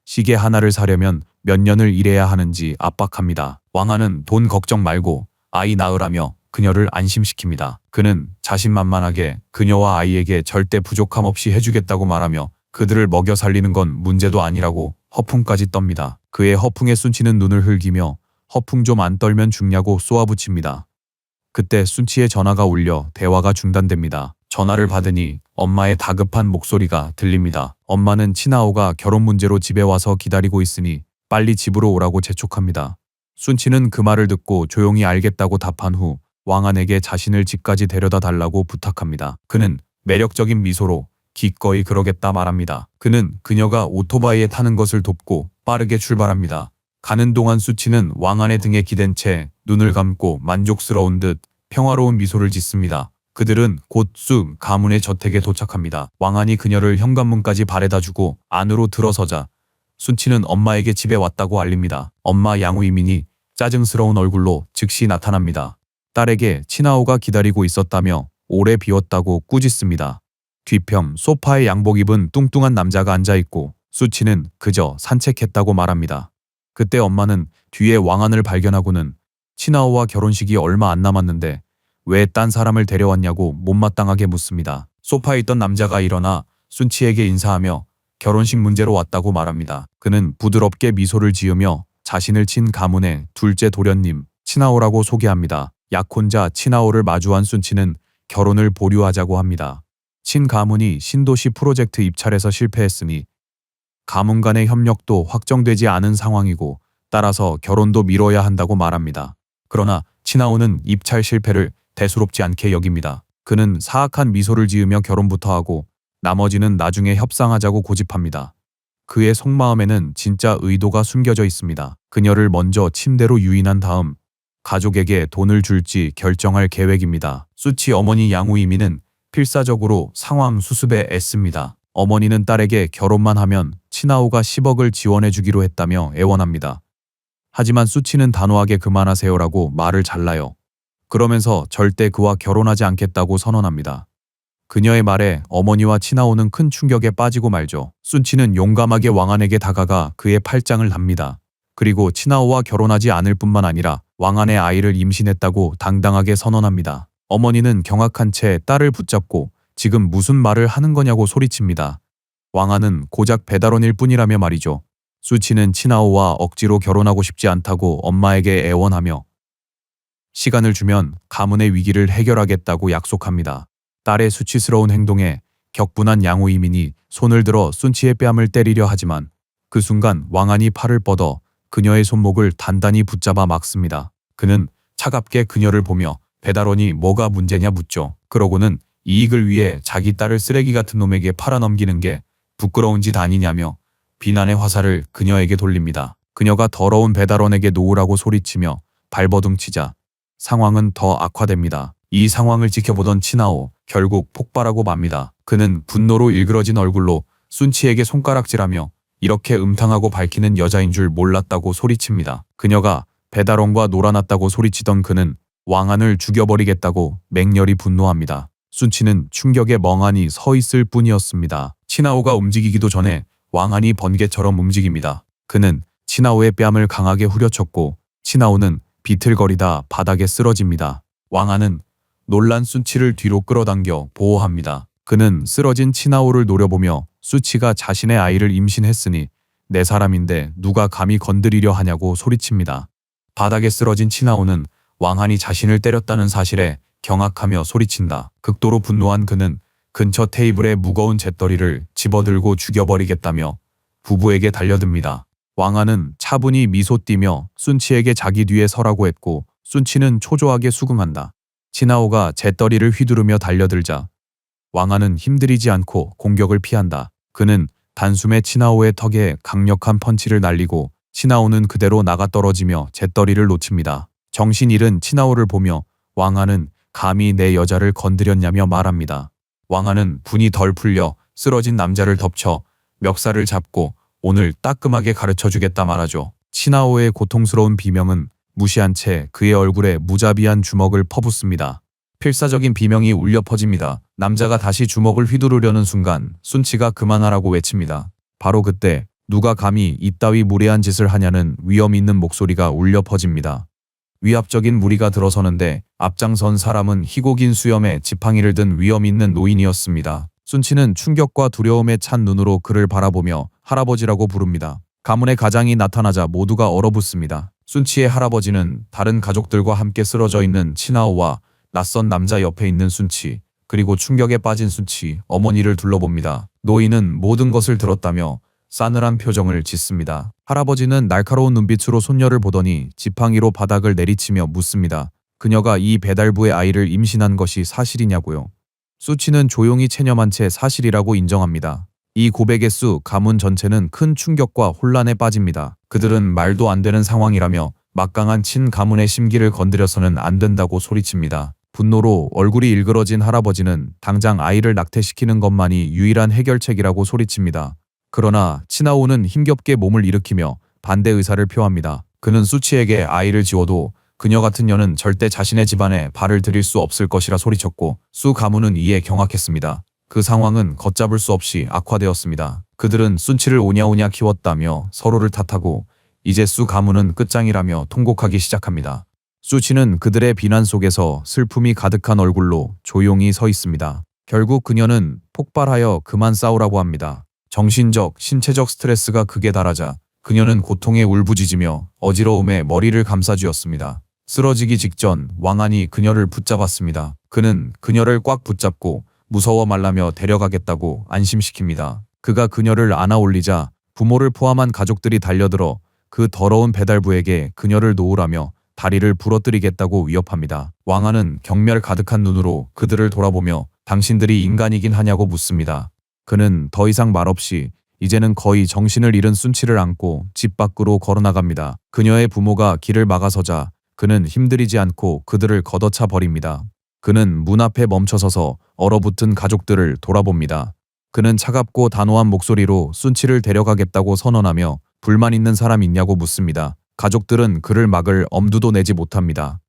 시계 하나를 사려면 몇 년을 일해야 하는지 압박합니다. 왕아는 돈 걱정 말고 아이 낳으라며 그녀를 안심시킵니다. 그는 자신만만하게 그녀와 아이에게 절대 부족함 없이 해주겠다고 말하며 그들을 먹여 살리는 건 문제도 아니라고 허풍까지 떱니다. 그의 허풍에 순치는 눈을 흘기며 허풍 좀 안 떨면 죽냐고 쏘아붙입니다. 그때 순치의 전화가 울려 대화가 중단됩니다. 전화를 받으니 엄마의 다급한 목소리가 들립니다. 엄마는 치나오가 결혼 문제로 집에 와서 기다리고 있으니 빨리 집으로 오라고 재촉합니다. 순치는 그 말을 듣고 조용히 알겠다고 답한 후 왕안에게 자신을 집까지 데려다 달라고 부탁합니다. 그는 매력적인 미소로 기꺼이 그러겠다 말합니다. 그는 그녀가 오토바이에 타는 것을 돕고 빠르게 출발합니다. 가는 동안 수치는 왕안의 등에 기댄 채 눈을 감고 만족스러운 듯 평화로운 미소를 짓습니다. 그들은 곧 수 가문의 저택에 도착합니다. 왕안이 그녀를 현관문까지 바래다주고 안으로 들어서자 순치는 엄마에게 집에 왔다고 알립니다. 엄마 양우이민이 짜증스러운 얼굴로 즉시 나타납니다. 딸에게 치나오가 기다리고 있었다며 오래 비웠다고 꾸짖습니다. 뒤편 소파에 양복 입은 뚱뚱한 남자가 앉아있고 수치는 그저 산책했다고 말합니다. 그때 엄마는 뒤에 왕안을 발견하고는 치나오와 결혼식이 얼마 안 남았는데 왜 딴 사람을 데려왔냐고 못마땅하게 묻습니다. 소파에 있던 남자가 일어나 순치에게 인사하며 결혼식 문제로 왔다고 말합니다. 그는 부드럽게 미소를 지으며 자신을 친 가문의 둘째 도련님 치나오라고 소개합니다. 약혼자 치나오를 마주한 순치는 결혼을 보류하자고 합니다. 친 가문이 신도시 프로젝트 입찰에서 실패했으니 가문 간의 협력도 확정되지 않은 상황이고 따라서 결혼도 미뤄야 한다고 말합니다. 그러나 치나오는 입찰 실패를 대수롭지 않게 여깁니다. 그는 사악한 미소를 지으며 결혼부터 하고 나머지는 나중에 협상하자고 고집합니다. 그의 속마음에는 진짜 의도가 숨겨져 있습니다. 그녀를 먼저 침대로 유인한 다음 가족에게 돈을 줄지 결정할 계획입니다. 수치 어머니 양우이미는 필사적으로 상황 수습에 애씁니다. 어머니는 딸에게 결혼만 하면 치나오가 10억을 지원해 주기로 했다며 애원합니다. 하지만 수치는 단호하게 그만하세요라고 말을 잘라요. 그러면서 절대 그와 결혼하지 않겠다고 선언합니다. 그녀의 말에 어머니와 치나오는 큰 충격에 빠지고 말죠. 순치는 용감하게 왕안에게 다가가 그의 팔짱을 답니다. 그리고 치나오와 결혼하지 않을 뿐만 아니라 왕안의 아이를 임신했다고 당당하게 선언합니다. 어머니는 경악한 채 딸을 붙잡고 지금 무슨 말을 하는 거냐고 소리칩니다. 왕안은 고작 배달원일 뿐이라며 말이죠. 수치는 치나오와 억지로 결혼하고 싶지 않다고 엄마에게 애원하며 시간을 주면 가문의 위기를 해결하겠다고 약속합니다. 딸의 수치스러운 행동에 격분한 양우이민이 손을 들어 순치의 뺨을 때리려 하지만 그 순간 왕안이 팔을 뻗어 그녀의 손목을 단단히 붙잡아 막습니다. 그는 차갑게 그녀를 보며 배달원이 뭐가 문제냐 묻죠. 그러고는 이익을 위해 자기 딸을 쓰레기 같은 놈에게 팔아넘기는 게 부끄러운 짓 아니냐며 비난의 화살을 그녀에게 돌립니다. 그녀가 더러운 배달원에게 놓으라고 소리치며 발버둥치자 상황은 더 악화됩니다. 이 상황을 지켜보던 치나오 결국 폭발하고 맙니다. 그는 분노로 일그러진 얼굴로 순치에게 손가락질하며 이렇게 음탕하고 밝히는 여자인 줄 몰랐다고 소리칩니다. 그녀가 배달원과 놀아났다고 소리치던 그는 왕안을 죽여버리겠다고 맹렬히 분노합니다. 순치는 충격에 멍하니 서 있을 뿐이었습니다. 치나오가 움직이기도 전에 왕안이 번개처럼 움직입니다. 그는 치나오의 뺨을 강하게 후려쳤고 치나오는 비틀거리다 바닥에 쓰러집니다. 왕안은 놀란 순치를 뒤로 끌어당겨 보호합니다. 그는 쓰러진 치나오를 노려보며 수치가 자신의 아이를 임신했으니 내 사람인데 누가 감히 건드리려 하냐고 소리칩니다. 바닥에 쓰러진 치나오는 왕안이 자신을 때렸다는 사실에 경악하며 소리친다. 극도로 분노한 그는 근처 테이블에 무거운 잿더리를 집어들고 죽여버리겠다며 부부에게 달려듭니다. 왕안은 차분히 미소 띠며 순치에게 자기 뒤에 서라고 했고 순치는 초조하게 수긍한다. 치나오가 잿더리를 휘두르며 달려들자 왕안은 힘들이지 않고 공격을 피한다. 그는 단숨에 치나오의 턱에 강력한 펀치를 날리고 치나오는 그대로 나가떨어지며 잿더리를 놓칩니다. 정신 잃은 치나오를 보며 왕안은 감히 내 여자를 건드렸냐며 말합니다. 왕안은 분이 덜 풀려 쓰러진 남자를 덮쳐 멱살을 잡고 오늘 따끔하게 가르쳐주겠다 말하죠. 치나오의 고통스러운 비명은 무시한 채 그의 얼굴에 무자비한 주먹을 퍼붓습니다. 필사적인 비명이 울려 퍼집니다. 남자가 다시 주먹을 휘두르려는 순간 순치가 그만하라고 외칩니다. 바로 그때 누가 감히 이따위 무례한 짓을 하냐는 위험 있는 목소리가 울려 퍼집니다. 위압적인 무리가 들어서는데 앞장선 사람은 희고 긴 수염에 지팡이를 든 위험 있는 노인이었습니다. 순치는 충격과 두려움에 찬 눈으로 그를 바라보며 할아버지라고 부릅니다. 가문의 가장이 나타나자 모두가 얼어붙습니다. 순치의 할아버지는 다른 가족들과 함께 쓰러져 있는 치나오와 낯선 남자 옆에 있는 순치, 그리고 충격에 빠진 순치 어머니를 둘러봅니다. 노인은 모든 것을 들었다며 싸늘한 표정을 짓습니다. 할아버지는 날카로운 눈빛으로 손녀를 보더니 지팡이로 바닥을 내리치며 묻습니다. 그녀가 이 배달부의 아이를 임신한 것이 사실이냐고요. 수치는 조용히 체념한 채 사실이라고 인정합니다. 이 고백의 수 가문 전체는 큰 충격과 혼란에 빠집니다. 그들은 말도 안 되는 상황이라며 막강한 친 가문의 심기를 건드려서는 안 된다고 소리칩니다. 분노로 얼굴이 일그러진 할아버지는 당장 아이를 낙태시키는 것만이 유일한 해결책이라고 소리칩니다. 그러나 치나오는 힘겹게 몸을 일으키며 반대 의사를 표합니다. 그는 수치에게 아이를 지워도 그녀 같은 년은 절대 자신의 집안에 발을 들일 수 없을 것이라 소리쳤고 수 가문은 이에 경악했습니다. 그 상황은 걷잡을 수 없이 악화되었습니다. 그들은 순치를 오냐오냐 키웠다며 서로를 탓하고 이제 수 가문은 끝장이라며 통곡하기 시작합니다. 수치는 그들의 비난 속에서 슬픔이 가득한 얼굴로 조용히 서 있습니다. 결국 그녀는 폭발하여 그만 싸우라고 합니다. 정신적, 신체적 스트레스가 극에 달하자 그녀는 고통에 울부짖으며 어지러움에 머리를 감싸쥐었습니다. 쓰러지기 직전 왕안이 그녀를 붙잡았습니다. 그는 그녀를 꽉 붙잡고 무서워 말라며 데려가겠다고 안심시킵니다. 그가 그녀를 안아 올리자 부모를 포함한 가족들이 달려들어 그 더러운 배달부에게 그녀를 놓으라며 다리를 부러뜨리겠다고 위협합니다. 왕안은 경멸 가득한 눈으로 그들을 돌아보며 당신들이 인간이긴 하냐고 묻습니다. 그는 더 이상 말없이 이제는 거의 정신을 잃은 순치를 안고 집 밖으로 걸어나갑니다. 그녀의 부모가 길을 막아서자 그는 힘들이지 않고 그들을 걷어차 버립니다. 그는 문 앞에 멈춰서서 얼어붙은 가족들을 돌아봅니다. 그는 차갑고 단호한 목소리로 순치를 데려가겠다고 선언하며 불만 있는 사람 있냐고 묻습니다. 가족들은 그를 막을 엄두도 내지 못합니다.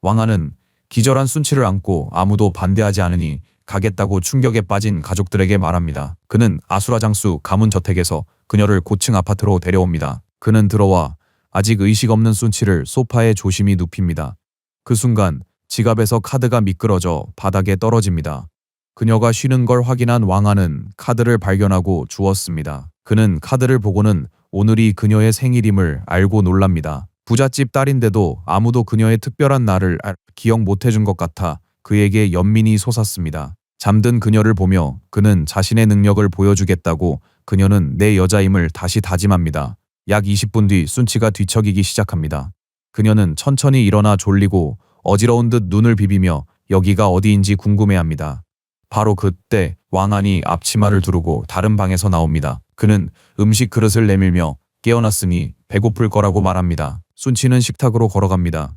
왕안은 기절한 순치를 안고 아무도 반대하지 않으니 가겠다고 충격에 빠진 가족들에게 말합니다. 그는 아수라장수 가문 저택에서 그녀를 고층 아파트로 데려옵니다. 그는 들어와 아직 의식 없는 순치를 소파에 조심히 눕힙니다. 그 순간 지갑에서 카드가 미끄러져 바닥에 떨어집니다. 그녀가 쉬는 걸 확인한 왕안은 카드를 발견하고 주었습니다. 그는 카드를 보고는 오늘이 그녀의 생일임을 알고 놀랍니다. 부잣집 딸인데도 아무도 그녀의 특별한 날을 기억 못해준 것 같아 그에게 연민이 솟았습니다. 잠든 그녀를 보며 그는 자신의 능력을 보여주겠다고 그녀는 내 여자임을 다시 다짐합니다. 약 20분 뒤 순치가 뒤척이기 시작합니다. 그녀는 천천히 일어나 졸리고 어지러운 듯 눈을 비비며 여기가 어디인지 궁금해합니다. 바로 그때 왕안이 앞치마를 두르고 다른 방에서 나옵니다. 그는 음식 그릇을 내밀며 깨어났으니 배고플 거라고 말합니다. 순치는 식탁으로 걸어갑니다.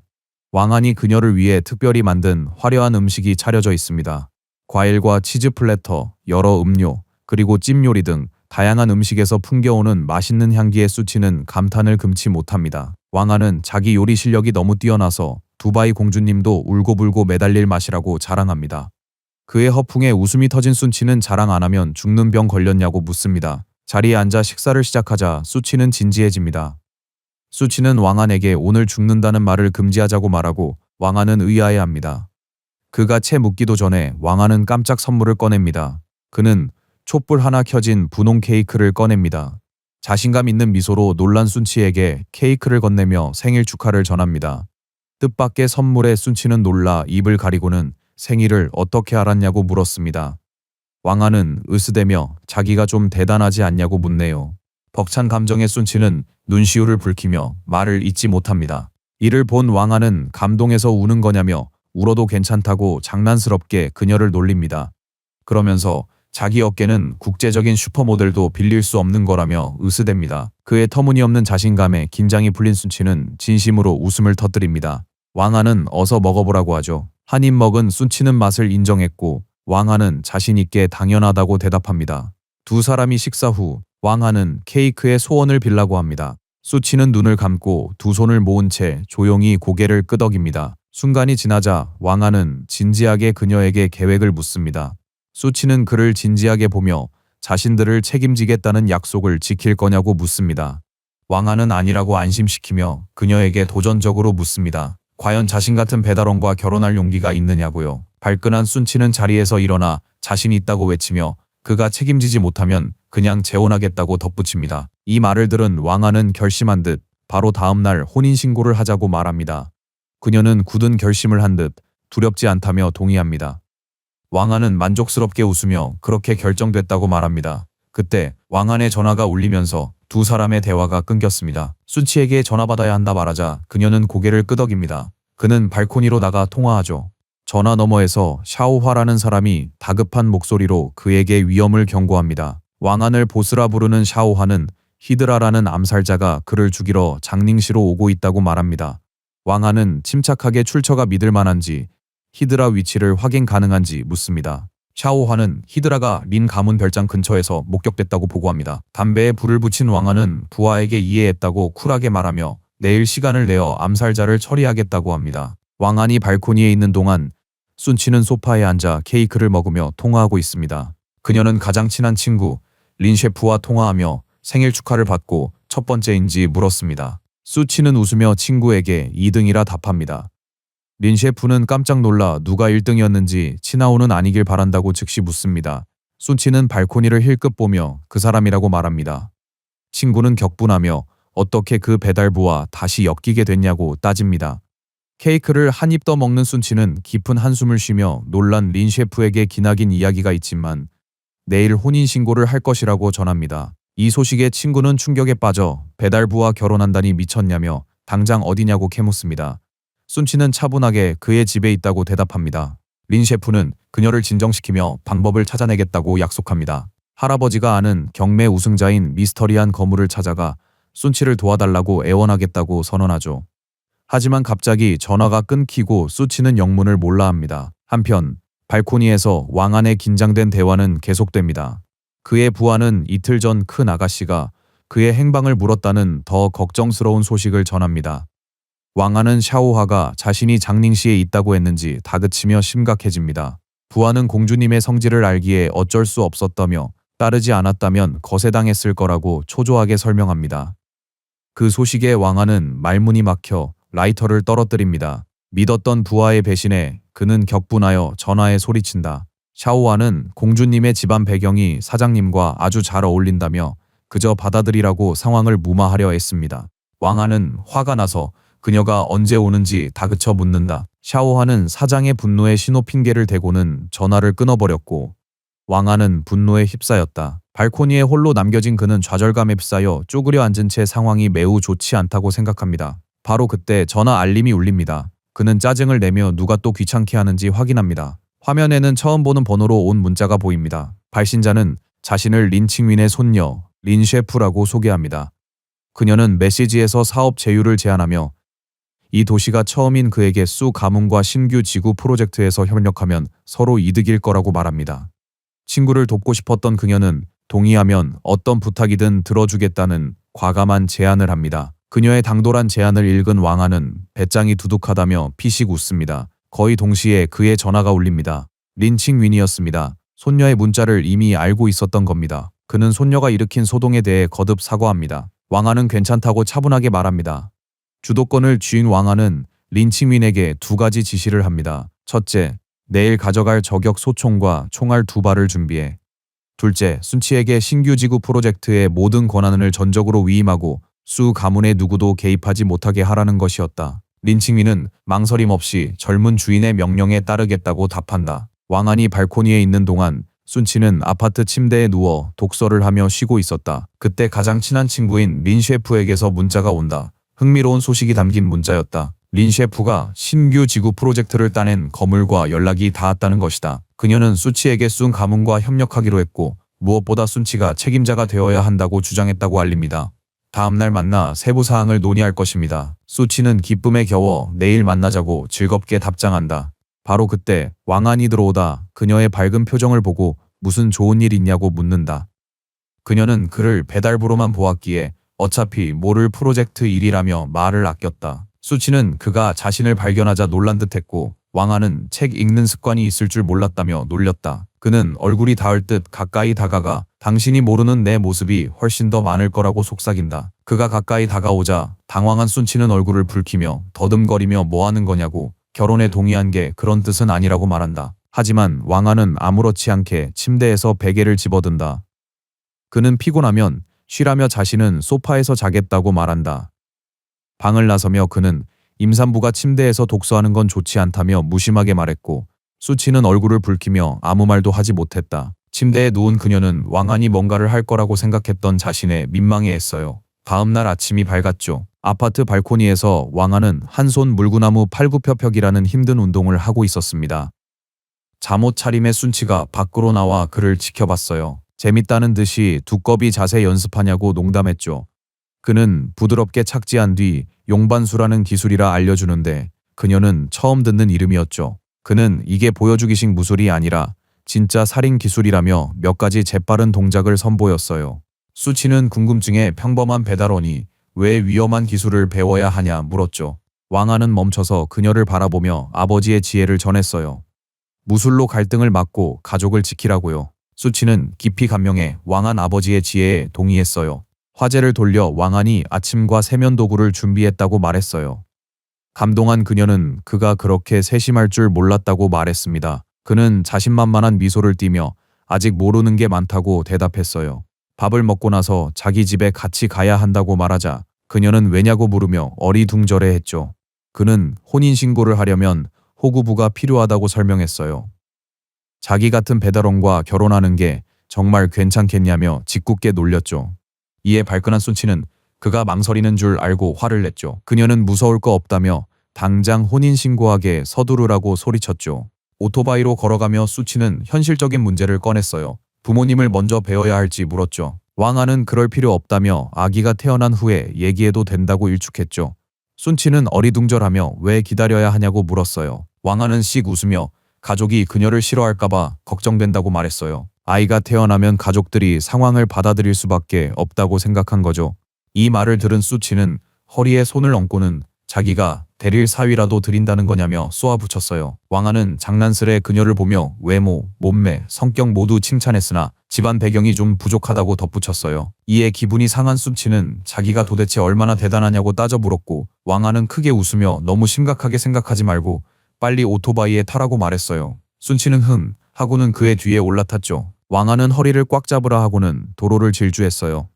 왕안이 그녀를 위해 특별히 만든 화려한 음식이 차려져 있습니다. 과일과 치즈 플래터, 여러 음료, 그리고 찜 요리 등 다양한 음식에서 풍겨오는 맛있는 향기에 수치는 감탄을 금치 못합니다. 왕안은 자기 요리 실력이 너무 뛰어나서 두바이 공주님도 울고불고 매달릴 맛이라고 자랑합니다. 그의 허풍에 웃음이 터진 순치는 자랑 안 하면 죽는 병 걸렸냐고 묻습니다. 자리에 앉아 식사를 시작하자 수치는 진지해집니다. 수치는 왕안에게 오늘 죽는다는 말을 금지하자고 말하고 왕안은 의아해합니다. 그가 채 묻기도 전에 왕안은 깜짝 선물을 꺼냅니다. 그는 촛불 하나 켜진 분홍 케이크를 꺼냅니다. 자신감 있는 미소로 놀란 순치에게 케이크를 건네며 생일 축하를 전합니다. 뜻밖의 선물에 순치는 놀라 입을 가리고는 생일을 어떻게 알았냐고 물었습니다. 왕안은 으스대며 자기가 좀 대단하지 않냐고 묻네요. 벅찬 감정의 순치는 눈시울을 붉히며 말을 잇지 못합니다. 이를 본 왕안은 감동해서 우는 거냐며 울어도 괜찮다고 장난스럽게 그녀를 놀립니다. 그러면서 자기 어깨는 국제적인 슈퍼모델도 빌릴 수 없는 거라며 으스댑니다. 그의 터무니없는 자신감에 긴장이 풀린 순치는 진심으로 웃음을 터뜨립니다. 왕안은 어서 먹어보라고 하죠. 한 입 먹은 순치는 맛을 인정했고 왕안은 자신있게 당연하다고 대답합니다. 두 사람이 식사 후 왕안은 케이크에 소원을 빌라고 합니다. 수치는 눈을 감고 두 손을 모은 채 조용히 고개를 끄덕입니다. 순간이 지나자 왕안은 진지하게 그녀에게 계획을 묻습니다. 수치는 그를 진지하게 보며 자신들을 책임지겠다는 약속을 지킬 거냐고 묻습니다. 왕안은 아니라고 안심시키며 그녀에게 도전적으로 묻습니다. 과연 자신 같은 배달원과 결혼할 용기가 있느냐고요. 발끈한 순치는 자리에서 일어나 자신 있다고 외치며 그가 책임지지 못하면 그냥 재혼하겠다고 덧붙입니다. 이 말을 들은 왕안은 결심한 듯 바로 다음 날 혼인신고를 하자고 말합니다. 그녀는 굳은 결심을 한 듯 두렵지 않다며 동의합니다. 왕안은 만족스럽게 웃으며 그렇게 결정됐다고 말합니다. 그때 왕안의 전화가 울리면서 두 사람의 대화가 끊겼습니다. 순치에게 전화 받아야 한다 말하자 그녀는 고개를 끄덕입니다. 그는 발코니로 나가 통화하죠. 전화 너머에서 샤오화라는 사람이 다급한 목소리로 그에게 위험을 경고합니다. 왕안을 보스라 부르는 샤오화는 히드라라는 암살자가 그를 죽이러 장寧시로 오고 있다고 말합니다. 왕안은 침착하게 출처가 믿을 만한지 히드라 위치를 확인 가능한지 묻습니다. 샤오화는 히드라가 린 가문 별장 근처에서 목격됐다고 보고합니다. 담배에 불을 붙인 왕안은 부하에게 이해했다고 쿨하게 말하며 내일 시간을 내어 암살자를 처리하겠다고 합니다. 왕안이 발코니에 있는 동안 순치는 소파에 앉아 케이크를 먹으며 통화하고 있습니다. 그녀는 가장 친한 친구 린 셰프와 통화하며 생일 축하를 받고 첫 번째인지 물었습니다. 수치는 웃으며 친구에게 2등이라 답합니다. 린 셰프는 깜짝 놀라 누가 1등이었는지 치나오는 아니길 바란다고 즉시 묻습니다. 순치는 발코니를 힐끗 보며 그 사람이라고 말합니다. 친구는 격분하며 어떻게 그 배달부와 다시 엮이게 됐냐고 따집니다. 케이크를 한 입 더 먹는 순치는 깊은 한숨을 쉬며 놀란 린 셰프에게 기나긴 이야기가 있지만 내일 혼인신고를 할 것이라고 전합니다. 이 소식에 친구는 충격에 빠져 배달부와 결혼한다니 미쳤냐며 당장 어디냐고 캐묻습니다. 순치는 차분하게 그의 집에 있다고 대답합니다. 린 셰프는 그녀를 진정시키며 방법을 찾아내겠다고 약속합니다. 할아버지가 아는 경매 우승자인 미스터리한 거물을 찾아가 순치를 도와달라고 애원하겠다고 선언하죠. 하지만 갑자기 전화가 끊기고 수치는 영문을 몰라 합니다. 한편 발코니에서 왕안의 긴장된 대화는 계속됩니다. 그의 부하는 이틀 전 큰 아가씨가 그의 행방을 물었다는 더 걱정스러운 소식을 전합니다. 왕안은 샤오화가 자신이 장寧시에 있다고 했는지 다그치며 심각해집니다. 부하는 공주님의 성질을 알기에 어쩔 수 없었다며 따르지 않았다면 거세당했을 거라고 초조하게 설명합니다. 그 소식에 왕안은 말문이 막혀 라이터를 떨어뜨립니다. 믿었던 부하의 배신에 그는 격분하여 전화에 소리친다. 샤오화는 공주님의 집안 배경이 사장님과 아주 잘 어울린다며 그저 받아들이라고 상황을 무마하려 했습니다. 왕안은 화가 나서 그녀가 언제 오는지 다그쳐 묻는다. 샤오화는 사장의 분노에 신호 핑계를 대고는 전화를 끊어버렸고 왕안은 분노에 휩싸였다. 발코니에 홀로 남겨진 그는 좌절감에 휩싸여 쪼그려 앉은 채 상황이 매우 좋지 않다고 생각합니다. 바로 그때 전화 알림이 울립니다. 그는 짜증을 내며 누가 또 귀찮게 하는지 확인합니다. 화면에는 처음 보는 번호로 온 문자가 보입니다. 발신자는 자신을 린 칭윈의 손녀 린 셰프라고 소개합니다. 그녀는 메시지에서 사업 제휴를 제안하며 이 도시가 처음인 그에게 수 가문과 신규 지구 프로젝트에서 협력하면 서로 이득일 거라고 말합니다. 친구를 돕고 싶었던 그녀는 동의하면 어떤 부탁이든 들어주겠다는 과감한 제안을 합니다. 그녀의 당돌한 제안을 읽은 왕안은 배짱이 두둑하다며 피식 웃습니다. 거의 동시에 그의 전화가 울립니다. 린 칭윈이었습니다. 손녀의 문자를 이미 알고 있었던 겁니다. 그는 손녀가 일으킨 소동에 대해 거듭 사과합니다. 왕안은 괜찮다고 차분하게 말합니다. 주도권을 쥐인 왕안은 린 칭윈에게 두 가지 지시를 합니다. 첫째, 내일 가져갈 저격 소총과 총알 2발을 준비해. 둘째, 순치에게 신규 지구 프로젝트의 모든 권한을 전적으로 위임하고 수 가문의 누구도 개입하지 못하게 하라는 것이었다. 린 칭윈은 망설임 없이 젊은 주인의 명령에 따르겠다고 답한다. 왕안이 발코니에 있는 동안 순치는 아파트 침대에 누워 독서를 하며 쉬고 있었다. 그때 가장 친한 친구인 린 셰프에게서 문자가 온다. 흥미로운 소식이 담긴 문자였다. 린 셰프가 신규 지구 프로젝트를 따낸 거물과 연락이 닿았다는 것이다. 그녀는 수치에게 순 가문과 협력하기로 했고 무엇보다 순치가 책임자가 되어야 한다고 주장했다고 알립니다. 다음날 만나 세부 사항을 논의할 것입니다. 수치는 기쁨에 겨워 내일 만나자고 즐겁게 답장한다. 바로 그때 왕안이 들어오다 그녀의 밝은 표정을 보고 무슨 좋은 일 있냐고 묻는다. 그녀는 그를 배달부로만 보았기에 어차피 모를 프로젝트 일이라며 말을 아꼈다. 수치는 그가 자신을 발견하자 놀란 듯했고 왕아는 책 읽는 습관이 있을 줄 몰랐다며 놀렸다. 그는 얼굴이 닿을 듯 가까이 다가가 당신이 모르는 내 모습이 훨씬 더 많을 거라고 속삭인다. 그가 가까이 다가오자 당황한 순치는 얼굴을 붉히며 더듬거리며 뭐 하는 거냐고 결혼에 동의한 게 그런 뜻은 아니라고 말한다. 하지만 왕아는 아무렇지 않게 침대에서 베개를 집어든다. 그는 피곤하면 쉬라며 자신은 소파에서 자겠다고 말한다. 방을 나서며 그는 임산부가 침대에서 독서하는 건 좋지 않다며 무심하게 말했고 수치는 얼굴을 붉히며 아무 말도 하지 못했다. 침대에 누운 그녀는 왕안이 뭔가를 할 거라고 생각했던 자신에 민망해했어요. 다음 날 아침이 밝았죠. 아파트 발코니에서 왕안은 한 손 물구나무 팔굽혀펴기라는 힘든 운동을 하고 있었습니다. 잠옷 차림의 순치가 밖으로 나와 그를 지켜봤어요. 재밌다는 듯이 두꺼비 자세 연습하냐고 농담했죠. 그는 부드럽게 착지한 뒤 용반수라는 기술이라 알려주는데 그녀는 처음 듣는 이름이었죠. 그는 이게 보여주기식 무술이 아니라 진짜 살인 기술이라며 몇 가지 재빠른 동작을 선보였어요. 수치는 궁금증에 평범한 배달원이 왜 위험한 기술을 배워야 하냐 물었죠. 왕아는 멈춰서 그녀를 바라보며 아버지의 지혜를 전했어요. 무술로 갈등을 막고 가족을 지키라고요. 수치는 깊이 감명해 왕안 아버지의 지혜에 동의했어요. 화제를 돌려 왕안이 아침과 세면 도구를 준비했다고 말했어요. 감동한 그녀는 그가 그렇게 세심할 줄 몰랐다고 말했습니다. 그는 자신만만한 미소를 띠며 아직 모르는 게 많다고 대답했어요. 밥을 먹고 나서 자기 집에 같이 가야 한다고 말하자 그녀는 왜냐고 물으며 어리둥절해했죠. 그는 혼인신고를 하려면 호구부가 필요하다고 설명했어요. 자기 같은 배달원과 결혼하는 게 정말 괜찮겠냐며 짓궂게 놀렸죠. 이에 발끈한 순치는 그가 망설이는 줄 알고 화를 냈죠. 그녀는 무서울 거 없다며 당장 혼인신고하게 서두르라고 소리쳤죠. 오토바이로 걸어가며 수치는 현실적인 문제를 꺼냈어요. 부모님을 먼저 배워야 할지 물었죠. 왕아는 그럴 필요 없다며 아기가 태어난 후에 얘기해도 된다고 일축했죠. 순치는 어리둥절하며 왜 기다려야 하냐고 물었어요. 왕아는 씩 웃으며 가족이 그녀를 싫어할까봐 걱정된다고 말했어요. 아이가 태어나면 가족들이 상황을 받아들일 수밖에 없다고 생각한 거죠. 이 말을 들은 수치는 허리에 손을 얹고는 자기가 대릴 사위라도 드린다는 거냐며 쏘아붙였어요. 왕아는 장난스레 그녀를 보며 외모, 몸매, 성격 모두 칭찬했으나 집안 배경이 좀 부족하다고 덧붙였어요. 이에 기분이 상한 수치는 자기가 도대체 얼마나 대단하냐고 따져 물었고 왕아는 크게 웃으며 너무 심각하게 생각하지 말고 빨리 오토바이에 타라고 말했어요. 순치는 하고는 그의 뒤에 올라탔죠. 왕아는 허리를 꽉 잡으라 하고는 도로를 질주했어요.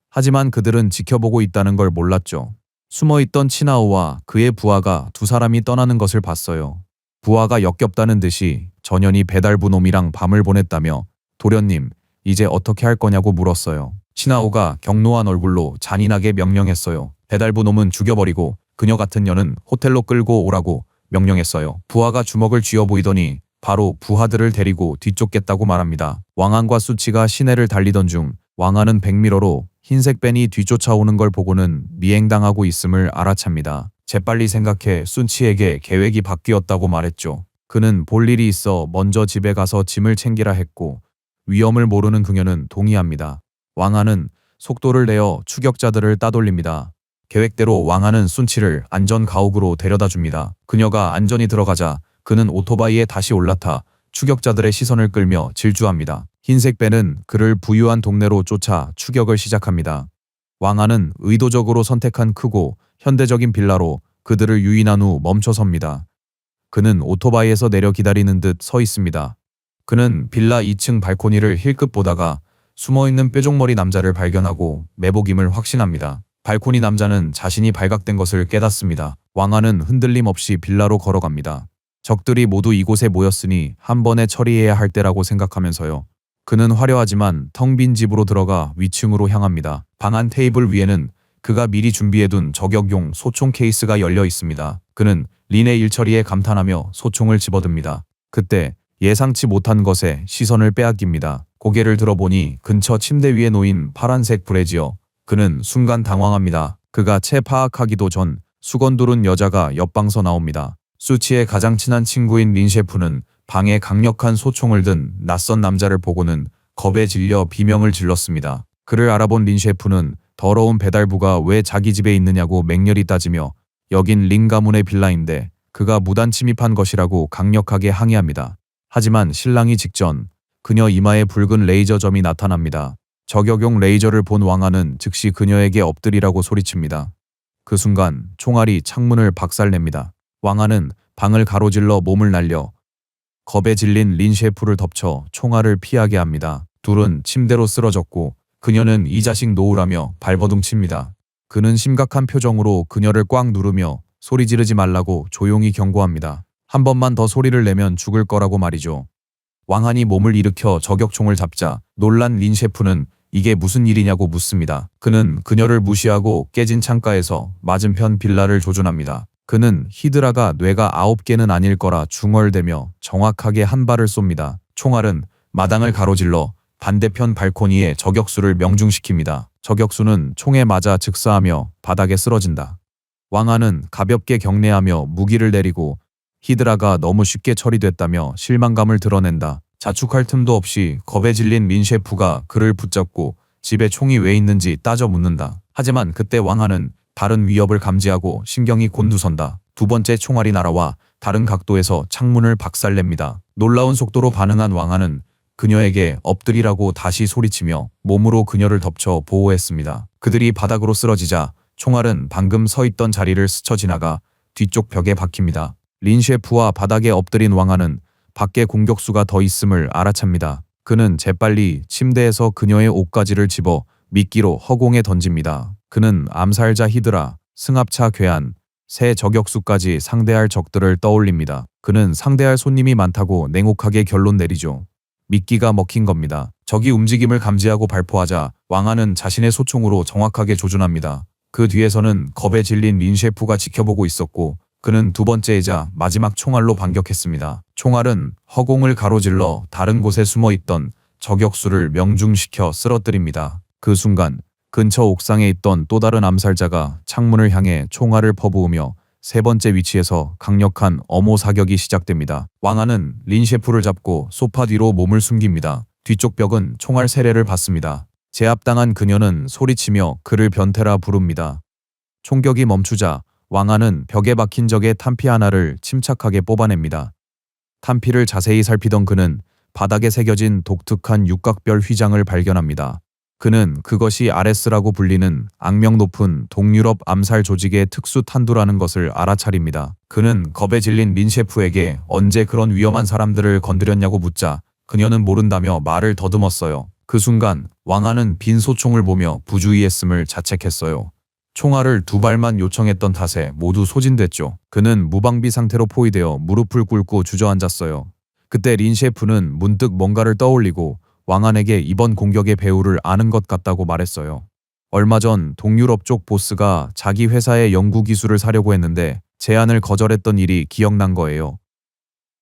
하지만 그들은 지켜보고 있다는 걸 몰랐죠. 숨어있던 치나오와 그의 부하가 두 사람이 떠나는 것을 봤어요. 부하가 역겹다는 듯이 전현이 배달부 놈이랑 밤을 보냈다며 도련님, 이제 어떻게 할 거냐고 물었어요. 치나오가 격노한 얼굴로 잔인하게 명령했어요. 배달부 놈은 죽여버리고 그녀 같은 년은 호텔로 끌고 오라고 명령했어요. 부하가 주먹을 쥐어 보이더니 바로 부하들을 데리고 뒤쫓겠다고 말합니다. 왕안과 수치가 시내를 달리던 중 왕안은 백미러로 흰색 밴이 뒤쫓아오는 걸 보고는 미행당하고 있음을 알아찹니다. 재빨리 생각해 순치에게 계획이 바뀌었다고 말했죠. 그는 볼 일이 있어 먼저 집에 가서 짐을 챙기라 했고 위험을 모르는 그녀는 동의합니다. 왕안은 속도를 내어 추격자들을 따돌립니다. 계획대로 왕안은 순치를 안전 가옥으로 데려다 줍니다. 그녀가 안전히 들어가자 그는 오토바이에 다시 올라타 추격자들의 시선을 끌며 질주합니다. 흰색 밴은 그를 부유한 동네로 쫓아 추격을 시작합니다. 왕안은 의도적으로 선택한 크고 현대적인 빌라로 그들을 유인한 후 멈춰섭니다. 그는 오토바이에서 내려 기다리는 듯 서 있습니다. 그는 빌라 2층 발코니를 힐끗 보다가 숨어있는 뾰족머리 남자를 발견하고 매복임을 확신합니다. 발코니 남자는 자신이 발각된 것을 깨닫습니다. 왕안은 흔들림 없이 빌라로 걸어갑니다. 적들이 모두 이곳에 모였으니 한 번에 처리해야 할 때라고 생각하면서요. 그는 화려하지만 텅 빈 집으로 들어가 위층으로 향합니다. 방 안 테이블 위에는 그가 미리 준비해둔 저격용 소총 케이스가 열려 있습니다. 그는 린의 일처리에 감탄하며 소총을 집어듭니다. 그때 예상치 못한 것에 시선을 빼앗깁니다. 고개를 들어보니 근처 침대 위에 놓인 파란색 브래지어. 그는 순간 당황합니다. 그가 채 파악하기도 전 수건 두른 여자가 옆방서 나옵니다. 수치의 가장 친한 친구인 린 셰프는 방에 강력한 소총을 든 낯선 남자를 보고는 겁에 질려 비명을 질렀습니다. 그를 알아본 린 셰프는 더러운 배달부가 왜 자기 집에 있느냐고 맹렬히 따지며 여긴 린 가문의 빌라인데 그가 무단 침입한 것이라고 강력하게 항의합니다. 하지만 신랑이 직전 그녀 이마에 붉은 레이저 점이 나타납니다. 저격용 레이저를 본 왕아는 즉시 그녀에게 엎드리라고 소리칩니다. 그 순간 총알이 창문을 박살냅니다. 왕아는 방을 가로질러 몸을 날려 겁에 질린 린 셰프를 덮쳐 총알을 피하게 합니다. 둘은 침대로 쓰러졌고 그녀는 이 자식 놓으라며 발버둥칩니다. 그는 심각한 표정으로 그녀를 꽉 누르며 소리 지르지 말라고 조용히 경고합니다. 한 번만 더 소리를 내면 죽을 거라고 말이죠. 왕한이 몸을 일으켜 저격총을 잡자 놀란 린 셰프는 이게 무슨 일이냐고 묻습니다. 그는 그녀를 무시하고 깨진 창가에서 맞은편 빌라를 조준합니다. 그는 히드라가 뇌가 9개는 아닐 거라 중얼대며 정확하게 한 발을 쏩니다. 총알은 마당을 가로질러 반대편 발코니에 저격수를 명중시킵니다. 저격수는 총에 맞아 즉사하며 바닥에 쓰러진다. 왕아는 가볍게 경례하며 무기를 내리고 히드라가 너무 쉽게 처리됐다며 실망감을 드러낸다. 자축할 틈도 없이 겁에 질린 린 셰프가 그를 붙잡고 집에 총이 왜 있는지 따져 묻는다. 하지만 그때 왕아는 다른 위협을 감지하고 신경이 곤두선다. 두 번째 총알이 날아와 다른 각도에서 창문을 박살냅니다. 놀라운 속도로 반응한 왕아는 그녀에게 엎드리라고 다시 소리치며 몸으로 그녀를 덮쳐 보호했습니다. 그들이 바닥으로 쓰러지자 총알은 방금 서 있던 자리를 스쳐 지나가 뒤쪽 벽에 박힙니다. 린 셰프와 바닥에 엎드린 왕아는 밖에 공격수가 더 있음을 알아찹니다. 그는 재빨리 침대에서 그녀의 옷가지를 집어 미끼로 허공에 던집니다. 그는 암살자 히드라, 승합차 괴한, 새 저격수까지 상대할 적들을 떠올립니다. 그는 상대할 손님이 많다고 냉혹하게 결론 내리죠. 미끼가 먹힌 겁니다. 적이 움직임을 감지하고 발포하자 왕아는 자신의 소총으로 정확하게 조준합니다. 그 뒤에서는 겁에 질린 린 셰프가 지켜보고 있었고 그는 두 번째이자 마지막 총알로 반격했습니다. 총알은 허공을 가로질러 다른 곳에 숨어있던 저격수를 명중시켜 쓰러뜨립니다. 그 순간 근처 옥상에 있던 또 다른 암살자가 창문을 향해 총알을 퍼부으며 세 번째 위치에서 강력한 엄호 사격이 시작됩니다. 왕아는 린 셰프를 잡고 소파 뒤로 몸을 숨깁니다. 뒤쪽 벽은 총알 세례를 받습니다. 제압당한 그녀는 소리치며 그를 변태라 부릅니다. 총격이 멈추자 왕아는 벽에 박힌 적의 탄피 하나를 침착하게 뽑아냅니다. 탄피를 자세히 살피던 그는 바닥에 새겨진 독특한 육각별 휘장을 발견합니다. 그는 그것이 아레스라고 불리는 악명 높은 동유럽 암살 조직의 특수 탄두라는 것을 알아차립니다. 그는 겁에 질린 린 셰프에게 언제 그런 위험한 사람들을 건드렸냐고 묻자 그녀는 모른다며 말을 더듬었어요. 그 순간 왕아는 빈 소총을 보며 부주의했음을 자책했어요. 총알을 두 발만 요청했던 탓에 모두 소진됐죠. 그는 무방비 상태로 포위되어 무릎을 꿇고 주저앉았어요. 그때 린 셰프는 문득 뭔가를 떠올리고 왕안에게 이번 공격의 배후를 아는 것 같다고 말했어요. 얼마 전 동유럽 쪽 보스가 자기 회사의 연구기술을 사려고 했는데 제안을 거절했던 일이 기억난 거예요.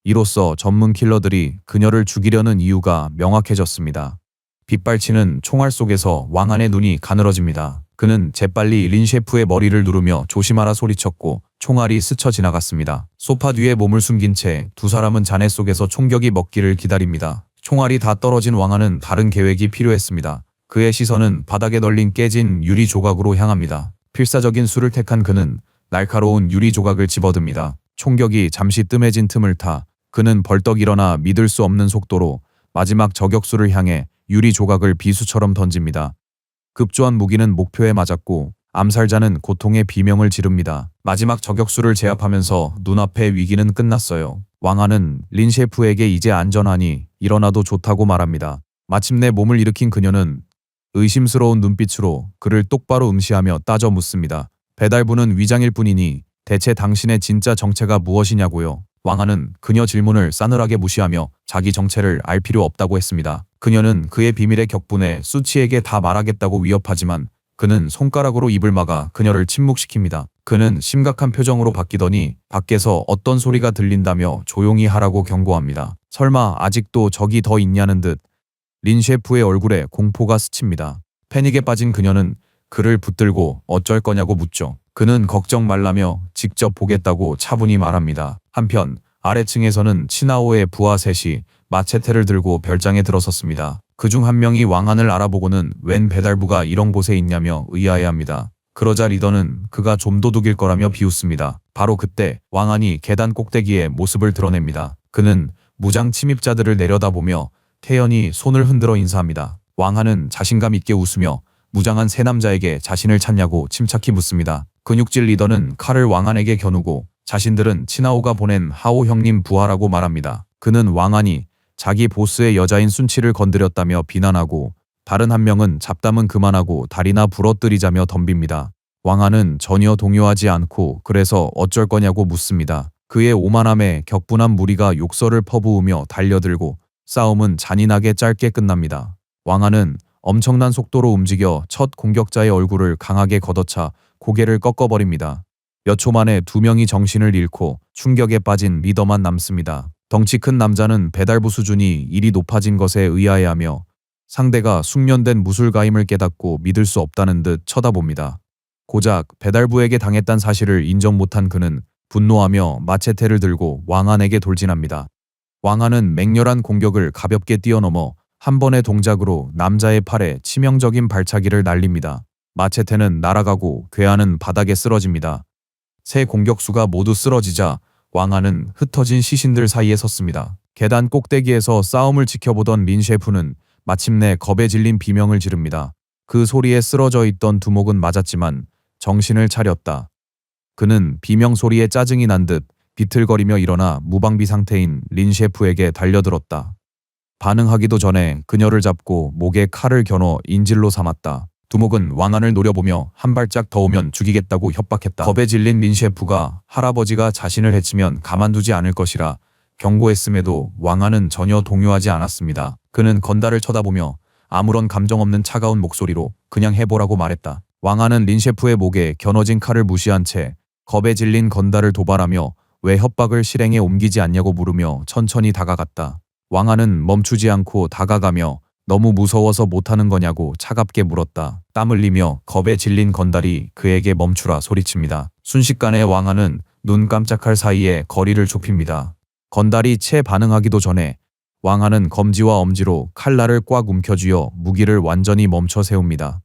이로써 전문 킬러들이 그녀를 죽이려는 이유가 명확해졌습니다. 빗발치는 총알 속에서 왕안의 눈이 가늘어집니다. 그는 재빨리 린 셰프의 머리를 누르며 조심하라 소리쳤고 총알이 스쳐 지나갔습니다. 소파 뒤에 몸을 숨긴 채 두 사람은 잔해 속에서 총격이 먹기를 기다립니다. 총알이 다 떨어진 왕안은 다른 계획이 필요했습니다. 그의 시선은 바닥에 널린 깨진 유리 조각으로 향합니다. 필사적인 수를 택한 그는 날카로운 유리 조각을 집어듭니다. 총격이 잠시 뜸해진 틈을 타 그는 벌떡 일어나 믿을 수 없는 속도로 마지막 저격수를 향해 유리 조각을 비수처럼 던집니다. 급조한 무기는 목표에 맞았고 암살자는 고통의 비명을 지릅니다. 마지막 저격수를 제압하면서 눈앞의 위기는 끝났어요. 왕안은 린 셰프에게 이제 안전하니 일어나도 좋다고 말합니다. 마침내 몸을 일으킨 그녀는 의심스러운 눈빛으로 그를 똑바로 응시하며 따져 묻습니다. 배달부는 위장일 뿐이니 대체 당신의 진짜 정체가 무엇이냐고요? 왕안은 그녀 질문을 싸늘하게 무시하며 자기 정체를 알 필요 없다고 했습니다. 그녀는 그의 비밀에 격분해 수치에게 다 말하겠다고 위협하지만 그는 손가락으로 입을 막아 그녀를 침묵시킵니다. 그는 심각한 표정으로 바뀌더니 밖에서 어떤 소리가 들린다며 조용히 하라고 경고합니다. 설마 아직도 적이 더 있냐는 듯 린 셰프의 얼굴에 공포가 스칩니다. 패닉에 빠진 그녀는 그를 붙들고 어쩔 거냐고 묻죠. 그는 걱정 말라며 직접 보겠다고 차분히 말합니다. 한편 아래층에서는 치나오의 부하 셋이 마체테를 들고 별장에 들어섰습니다. 그중 한 명이 왕안을 알아보고는 웬 배달부가 이런 곳에 있냐며 의아해합니다. 그러자 리더는 그가 좀도둑일 거라며 비웃습니다. 바로 그때 왕안이 계단 꼭대기에 모습을 드러냅니다. 그는 무장 침입자들을 내려다보며 태연히 손을 흔들어 인사합니다. 왕안은 자신감 있게 웃으며 무장한 세 남자에게 자신을 찾냐고 침착히 묻습니다. 근육질 리더는 칼을 왕안에게 겨누고 자신들은 치나오가 보낸 하오 형님 부하라고 말합니다. 그는 왕안이 자기 보스의 여자인 순치를 건드렸다며 비난하고 다른 한 명은 잡담은 그만하고 다리나 부러뜨리자며 덤빕니다. 왕안은 전혀 동요하지 않고 그래서 어쩔 거냐고 묻습니다. 그의 오만함에 격분한 무리가 욕설을 퍼부으며 달려들고 싸움은 잔인하게 짧게 끝납니다. 왕안은 엄청난 속도로 움직여 첫 공격자의 얼굴을 강하게 걷어차 고개를 꺾어버립니다. 몇 초 만에 두 명이 정신을 잃고 충격에 빠진 리더만 남습니다. 덩치 큰 남자는 배달부 수준이 일이 높아진 것에 의아해하며 상대가 숙련된 무술가임을 깨닫고 믿을 수 없다는 듯 쳐다봅니다. 고작 배달부에게 당했단 사실을 인정 못한 그는 분노하며 마체테를 들고 왕안에게 돌진합니다. 왕안은 맹렬한 공격을 가볍게 뛰어넘어 한 번의 동작으로 남자의 팔에 치명적인 발차기를 날립니다. 마체테는 날아가고 괴한은 바닥에 쓰러집니다. 세 공격수가 모두 쓰러지자 왕안은 흩어진 시신들 사이에 섰습니다. 계단 꼭대기에서 싸움을 지켜보던 린 셰프는 마침내 겁에 질린 비명을 지릅니다. 그 소리에 쓰러져 있던 두목은 맞았지만 정신을 차렸다. 그는 비명 소리에 짜증이 난 듯 비틀거리며 일어나 무방비 상태인 린 셰프에게 달려들었다. 반응하기도 전에 그녀를 잡고 목에 칼을 겨눠 인질로 삼았다. 두목은 왕안을 노려보며 한 발짝 더 오면 죽이겠다고 협박했다. 겁에 질린 린 셰프가 할아버지가 자신을 해치면 가만두지 않을 것이라 경고했음에도 왕안은 전혀 동요하지 않았습니다. 그는 건달을 쳐다보며 아무런 감정 없는 차가운 목소리로 그냥 해보라고 말했다. 왕안은 린 셰프의 목에 겨눠진 칼을 무시한 채 겁에 질린 건달을 도발하며 왜 협박을 실행에 옮기지 않냐고 물으며 천천히 다가갔다. 왕안은 멈추지 않고 다가가며 너무 무서워서 못하는 거냐고 차갑게 물었다. 땀 흘리며 겁에 질린 건달이 그에게 멈추라 소리칩니다. 순식간에 왕안은 눈 깜짝할 사이에 거리를 좁힙니다. 건달이 채 반응하기도 전에 왕안은 검지와 엄지로 칼날을 꽉 움켜쥐어 무기를 완전히 멈춰 세웁니다.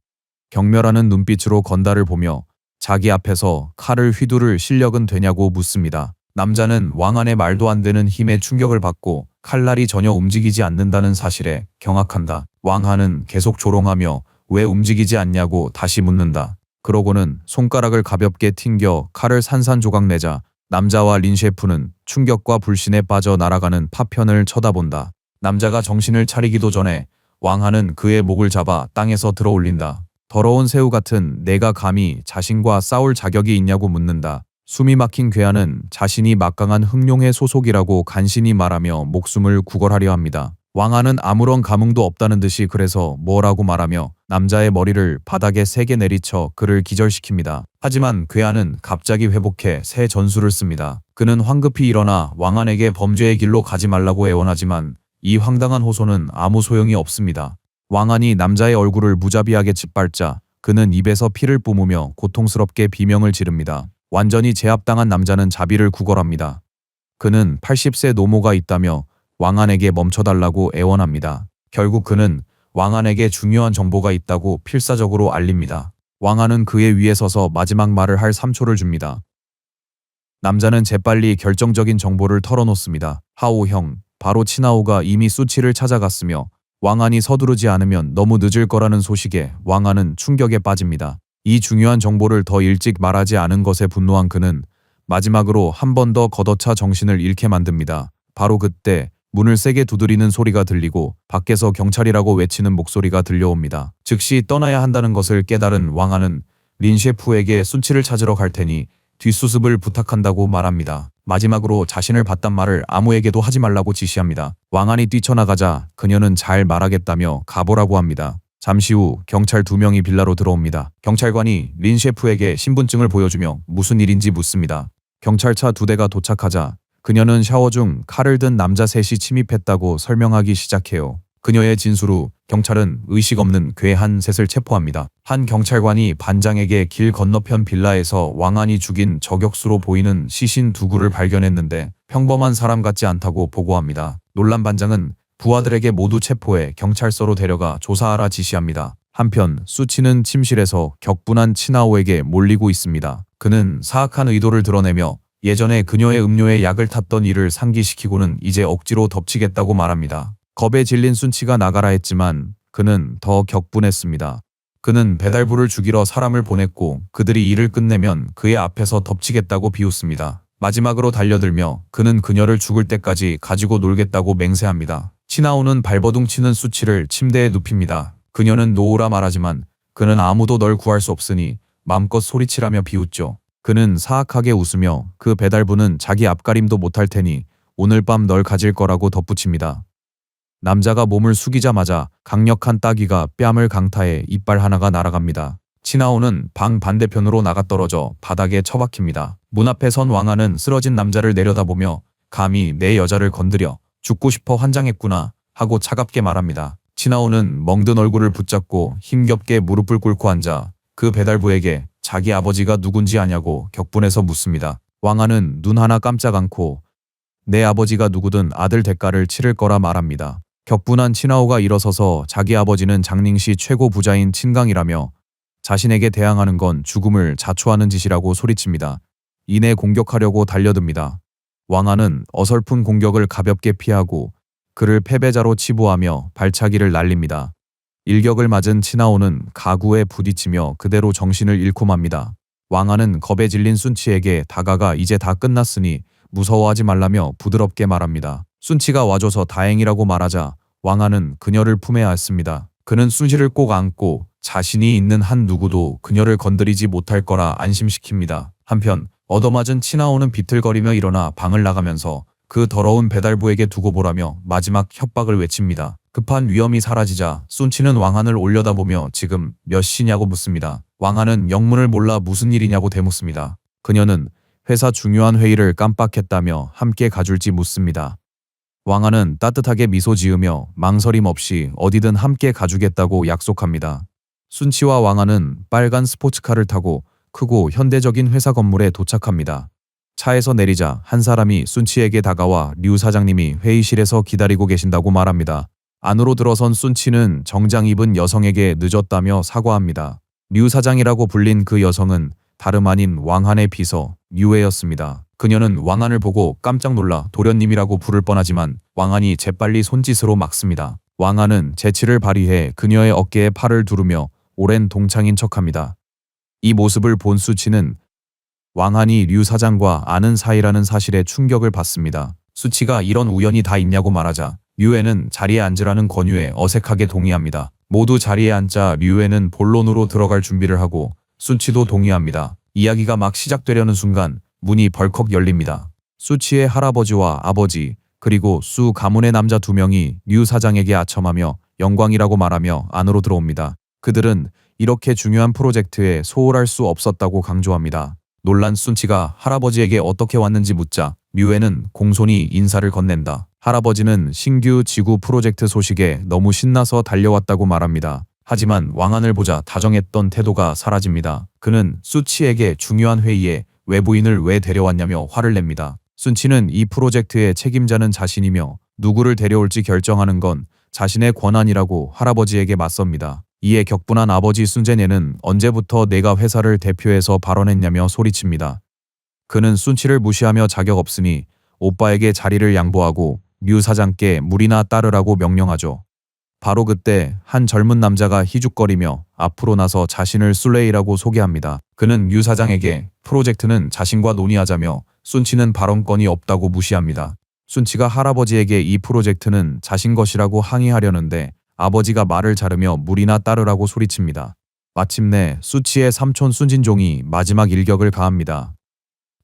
경멸하는 눈빛으로 건달을 보며 자기 앞에서 칼을 휘두를 실력은 되냐고 묻습니다. 남자는 왕안의 말도 안 되는 힘에 충격을 받고 칼날이 전혀 움직이지 않는다는 사실에 경악한다. 왕안은 계속 조롱하며 왜 움직이지 않냐고 다시 묻는다. 그러고는 손가락을 가볍게 튕겨 칼을 산산조각 내자 남자와 린 셰프는 충격과 불신에 빠져 날아가는 파편을 쳐다본다. 남자가 정신을 차리기도 전에 왕안은 그의 목을 잡아 땅에서 들어 올린다. 더러운 새우 같은 내가 감히 자신과 싸울 자격이 있냐고 묻는다. 숨이 막힌 괴한은 자신이 막강한 흑룡의 소속이라고 간신히 말하며 목숨을 구걸하려 합니다. 왕안은 아무런 감흥도 없다는 듯이 그래서 뭐라고 말하며 남자의 머리를 바닥에 세게 내리쳐 그를 기절시킵니다. 하지만 괴한은 갑자기 회복해 새 전술을 씁니다. 그는 황급히 일어나 왕안에게 범죄의 길로 가지 말라고 애원하지만 이 황당한 호소는 아무 소용이 없습니다. 왕안이 남자의 얼굴을 무자비하게 짓밟자 그는 입에서 피를 뿜으며 고통스럽게 비명을 지릅니다. 완전히 제압당한 남자는 자비를 구걸합니다. 그는 80세 노모가 있다며 왕안에게 멈춰달라고 애원합니다. 결국 그는 왕안에게 중요한 정보가 있다고 필사적으로 알립니다. 왕안은 그의 위에 서서 마지막 말을 할 3초를 줍니다. 남자는 재빨리 결정적인 정보를 털어놓습니다. 하오 형, 바로 치나오가 이미 수치를 찾아갔으며 왕안이 서두르지 않으면 너무 늦을 거라는 소식에 왕안은 충격에 빠집니다. 이 중요한 정보를 더 일찍 말하지 않은 것에 분노한 그는 마지막으로 한 번 더 걷어차 정신을 잃게 만듭니다. 바로 그때 문을 세게 두드리는 소리가 들리고 밖에서 경찰이라고 외치는 목소리가 들려옵니다. 즉시 떠나야 한다는 것을 깨달은 왕안은 린 셰프에게 순치를 찾으러 갈 테니 뒷수습을 부탁한다고 말합니다. 마지막으로 자신을 봤단 말을 아무에게도 하지 말라고 지시합니다. 왕안이 뛰쳐나가자 그녀는 잘 말하겠다며 가보라고 합니다. 잠시 후 경찰 2명이 빌라로 들어옵니다. 경찰관이 린 셰프에게 신분증을 보여주며 무슨 일인지 묻습니다. 경찰차 2대가 도착하자 그녀는 샤워 중 칼을 든 남자 셋이 침입했다고 설명하기 시작해요. 그녀의 진술 후 경찰은 의식 없는 괴 한 셋을 체포합니다. 한 경찰관이 반장에게 길 건너편 빌라에서 왕안이 죽인 저격수로 보이는 시신 2구를 발견했는데 평범한 사람 같지 않다고 보고합니다. 놀란 반장은 부하들에게 모두 체포해 경찰서로 데려가 조사하라 지시합니다. 한편 수치는 침실에서 격분한 친아오에게 몰리고 있습니다. 그는 사악한 의도를 드러내며 예전에 그녀의 음료에 약을 탔던 일을 상기시키고는 이제 억지로 덮치겠다고 말합니다. 겁에 질린 순치가 나가라 했지만 그는 더 격분했습니다. 그는 배달부를 죽이러 사람을 보냈고 그들이 일을 끝내면 그의 앞에서 덮치겠다고 비웃습니다. 마지막으로 달려들며 그는 그녀를 죽을 때까지 가지고 놀겠다고 맹세합니다. 친아오는 발버둥 치는 수치를 침대에 눕힙니다. 그녀는 놓으라 말하지만 그는 아무도 널 구할 수 없으니 마음껏 소리치라며 비웃죠. 그는 사악하게 웃으며 그 배달부는 자기 앞가림도 못할 테니 오늘 밤 널 가질 거라고 덧붙입니다. 남자가 몸을 숙이자마자 강력한 따귀가 뺨을 강타해 이빨 하나가 날아갑니다. 친아오는 방 반대편으로 나가떨어져 바닥에 처박힙니다. 문 앞에 선 왕아는 쓰러진 남자를 내려다보며 감히 내 여자를 건드려 죽고 싶어 환장했구나 하고 차갑게 말합니다. 친아오는 멍든 얼굴을 붙잡고 힘겹게 무릎을 꿇고 앉아 그 배달부에게 자기 아버지가 누군지 아냐고 격분해서 묻습니다. 왕아는 눈 하나 깜짝 않고 내 아버지가 누구든 아들 대가를 치를 거라 말합니다. 격분한 친아오가 일어서서 자기 아버지는 장寧시 최고 부자인 친강이라며 자신에게 대항하는 건 죽음을 자초하는 짓이라고 소리칩니다. 이내 공격하려고 달려듭니다. 왕아는 어설픈 공격을 가볍게 피하고 그를 패배자로 치부하며 발차기를 날립니다. 일격을 맞은 친아오는 가구에 부딪히며 그대로 정신을 잃고 맙니다. 왕아는 겁에 질린 순치에게 다가가 이제 다 끝났으니 무서워하지 말라며 부드럽게 말합니다. 순치가 와줘서 다행이라고 말하자 왕아는 그녀를 품에 안습니다. 그는 순치를 꼭 안고 자신이 있는 한 누구도 그녀를 건드리지 못할 거라 안심시킵니다. 한편 얻어맞은 친아오는 비틀거리며 일어나 방을 나가면서 그 더러운 배달부에게 두고 보라며 마지막 협박을 외칩니다. 급한 위험이 사라지자 순치는 왕안을 올려다보며 지금 몇 시냐고 묻습니다. 왕안은 영문을 몰라 무슨 일이냐고 대묻습니다. 그녀는 회사 중요한 회의를 깜빡했다며 함께 가줄지 묻습니다. 왕안은 따뜻하게 미소 지으며 망설임 없이 어디든 함께 가주겠다고 약속합니다. 순치와 왕안은 빨간 스포츠카를 타고 크고 현대적인 회사 건물에 도착합니다. 차에서 내리자 한 사람이 순치에게 다가와 류 사장님이 회의실에서 기다리고 계신다고 말합니다. 안으로 들어선 순치는 정장 입은 여성에게 늦었다며 사과합니다. 류 사장이라고 불린 그 여성은 다름 아닌 왕한의 비서 류애였습니다. 그녀는 왕한을 보고 깜짝 놀라 도련님이라고 부를 뻔하지만 왕한이 재빨리 손짓으로 막습니다. 왕한은 재치를 발휘해 그녀의 어깨에 팔을 두르며 오랜 동창인 척합니다. 이 모습을 본 수치는 왕한이 류 사장과 아는 사이라는 사실에 충격을 받습니다. 수치가 이런 우연이 다 있냐고 말하자 류애는 자리에 앉으라는 권유에 어색하게 동의합니다. 모두 자리에 앉자 류애는 본론으로 들어갈 준비를 하고 수치도 동의합니다. 이야기가 막 시작되려는 순간 문이 벌컥 열립니다. 수치의 할아버지와 아버지 그리고 수 가문의 남자 2명이 류 사장에게 아첨하며 영광이라고 말하며 안으로 들어옵니다. 그들은 이렇게 중요한 프로젝트에 소홀할 수 없었다고 강조합니다. 놀란 순치가 할아버지에게 어떻게 왔는지 묻자 류애는 공손히 인사를 건넨다. 할아버지는 신규 지구 프로젝트 소식에 너무 신나서 달려왔다고 말합니다. 하지만 왕안을 보자 다정했던 태도가 사라집니다. 그는 수치에게 중요한 회의에 외부인을 왜 데려왔냐며 화를 냅니다. 순치는 이 프로젝트의 책임자는 자신이며 누구를 데려올지 결정하는 건 자신의 권한이라고 할아버지에게 맞섭니다. 이에 격분한 아버지 순제네는 언제부터 내가 회사를 대표해서 발언했냐며 소리칩니다. 그는 순치를 무시하며 자격 없으니 오빠에게 자리를 양보하고 류 사장께 물이나 따르라고 명령하죠. 바로 그때 한 젊은 남자가 희죽거리며 앞으로 나서 자신을 술레이라고 소개합니다. 그는 류 사장에게 프로젝트는 자신과 논의하자며 순치는 발언권이 없다고 무시합니다. 순치가 할아버지에게 이 프로젝트는 자신 것이라고 항의하려는데 아버지가 말을 자르며 물이나 따르라고 소리칩니다. 마침내 수치의 삼촌 순진종이 마지막 일격을 가합니다.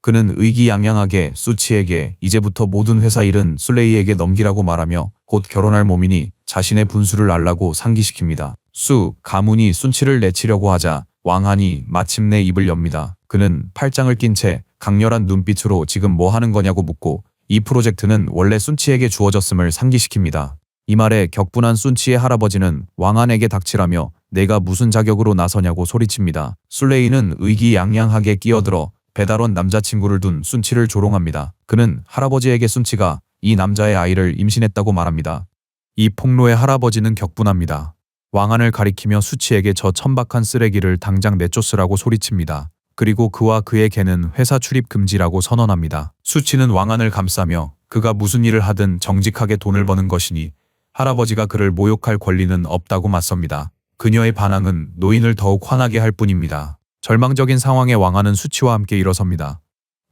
그는 의기양양하게 수치에게 이제부터 모든 회사 일은 술레이에게 넘기라고 말하며 곧 결혼할 몸이니 자신의 분수를 알라고 상기시킵니다. 수 가문이 순치를 내치려고 하자 왕한이 마침내 입을 엽니다. 그는 팔짱을 낀 채 강렬한 눈빛으로 지금 뭐 하는 거냐고 묻고 이 프로젝트는 원래 순치에게 주어졌음을 상기시킵니다. 이 말에 격분한 순치의 할아버지는 왕한에게 닥치라며 내가 무슨 자격으로 나서냐고 소리칩니다. 술레이는 의기양양하게 끼어들어 배달원 남자친구를 둔 순치를 조롱합니다. 그는 할아버지에게 순치가 이 남자의 아이를 임신했다고 말합니다. 이 폭로에 할아버지는 격분합니다. 왕안을 가리키며 수치에게 저 천박한 쓰레기를 당장 내쫓으라고 소리칩니다. 그리고 그와 그의 개는 회사 출입 금지라고 선언합니다. 수치는 왕안을 감싸며 그가 무슨 일을 하든 정직하게 돈을 버는 것이니 할아버지가 그를 모욕할 권리는 없다고 맞섭니다. 그녀의 반항은 노인을 더욱 화나게 할 뿐입니다. 절망적인 상황에 왕안은 수치와 함께 일어섭니다.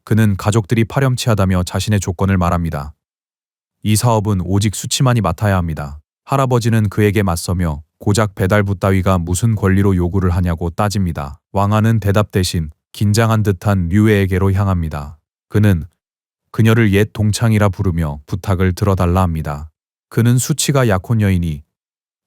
그는 가족들이 파렴치하다며 자신의 조건을 말합니다. 이 사업은 오직 수치만이 맡아야 합니다. 할아버지는 그에게 맞서며 고작 배달부 따위가 무슨 권리로 요구를 하냐고 따집니다. 왕안은 대답 대신 긴장한 듯한 류에게로 향합니다. 그는 그녀를 옛 동창이라 부르며 부탁을 들어달라 합니다. 그는 수치가 약혼녀이니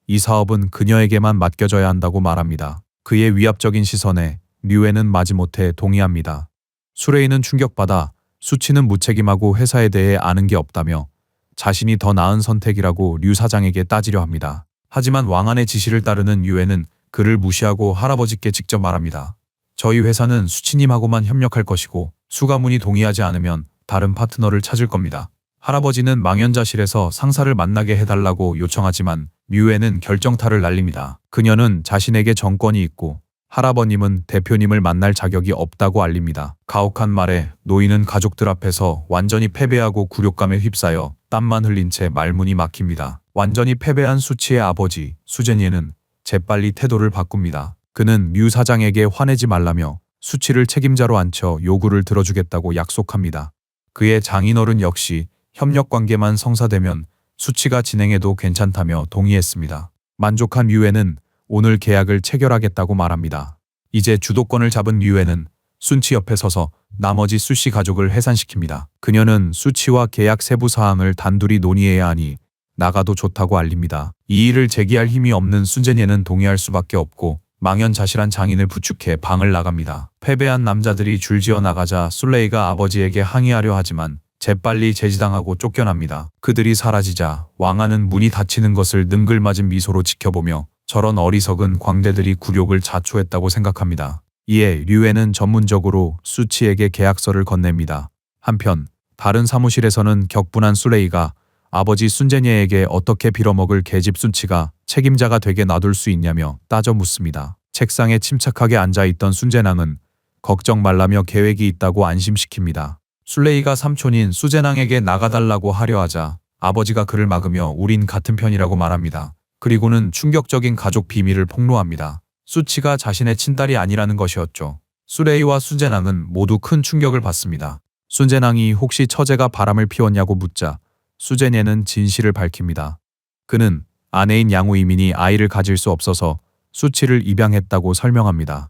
이 사업은 그녀에게만 맡겨져야 한다고 말합니다. 그의 위압적인 시선에 류에는 마지못해 동의합니다. 수레이는 충격받아 수치는 무책임하고 회사에 대해 아는 게 없다며 자신이 더 나은 선택이라고 류 사장에게 따지려 합니다. 하지만 왕안의 지시를 따르는 류에는 그를 무시하고 할아버지께 직접 말합니다. 저희 회사는 수치님하고만 협력할 것이고 수가문이 동의하지 않으면 다른 파트너를 찾을 겁니다. 할아버지는 망연자실에서 상사를 만나게 해달라고 요청하지만 류에는 결정타를 날립니다. 그녀는 자신에게 정권이 있고 할아버님은 대표님을 만날 자격이 없다고 알립니다. 가혹한 말에 노인은 가족들 앞에서 완전히 패배하고 굴욕감에 휩싸여 땀만 흘린 채 말문이 막힙니다. 완전히 패배한 수치의 아버지 수제니에는 재빨리 태도를 바꿉니다. 그는 류 사장에게 화내지 말라며 수치를 책임자로 앉혀 요구를 들어주겠다고 약속합니다. 그의 장인어른 역시 협력관계만 성사되면 수치가 진행해도 괜찮다며 동의했습니다. 만족한 류에는 오늘 계약을 체결하겠다고 말합니다. 이제 주도권을 잡은 류에는 순치 옆에 서서 나머지 수씨 가족을 해산시킵니다. 그녀는 수치와 계약 세부 사항을 단둘이 논의해야 하니 나가도 좋다고 알립니다. 이 일을 제기할 힘이 없는 순제니에는 동의할 수밖에 없고 망연자실한 장인을 부축해 방을 나갑니다. 패배한 남자들이 줄지어 나가자 술레이가 아버지에게 항의하려 하지만 재빨리 제지당하고 쫓겨납니다. 그들이 사라지자 왕안은 문이 닫히는 것을 능글맞은 미소로 지켜보며 저런 어리석은 광대들이 굴욕을 자초했다고 생각합니다. 이에 류에는 전문적으로 수치에게 계약서를 건넵니다. 한편 다른 사무실에서는 격분한 술레이가 아버지 순제니에게 어떻게 빌어먹을 계집 순치가 책임자가 되게 놔둘 수 있냐며 따져 묻습니다. 책상에 침착하게 앉아있던 순제낭은 걱정 말라며 계획이 있다고 안심시킵니다. 술레이가 삼촌인 수제낭에게 나가달라고 하려 하자 아버지가 그를 막으며 우린 같은 편이라고 말합니다. 그리고는 충격적인 가족 비밀을 폭로합니다. 수치가 자신의 친딸이 아니라는 것이었죠. 술레이와 순제낭은 모두 큰 충격을 받습니다. 순제낭이 혹시 처제가 바람을 피웠냐고 묻자 수제니에는 진실을 밝힙니다. 그는 아내인 양우이민이 아이를 가질 수 없어서 수치를 입양했다고 설명합니다.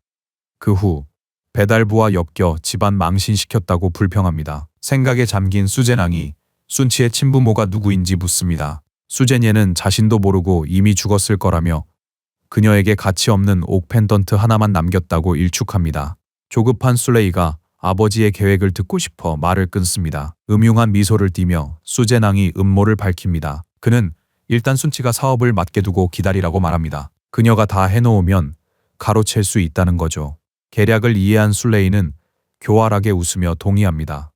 그 후 배달부와 엮여 집안 망신시켰다고 불평합니다. 생각에 잠긴 수제낭이 순치의 친부모가 누구인지 묻습니다. 수제니에는 자신도 모르고 이미 죽었을 거라며 그녀에게 가치 없는 옥 펜던트 하나만 남겼다고 일축합니다. 조급한 술레이가 아버지의 계획을 듣고 싶어 말을 끊습니다. 음흉한 미소를 띠며 수제낭이 음모를 밝힙니다. 그는 일단 순치가 사업을 맡게 두고 기다리라고 말합니다. 그녀가 다 해놓으면 가로챌 수 있다는 거죠. 계략을 이해한 술레이는 교활하게 웃으며 동의합니다.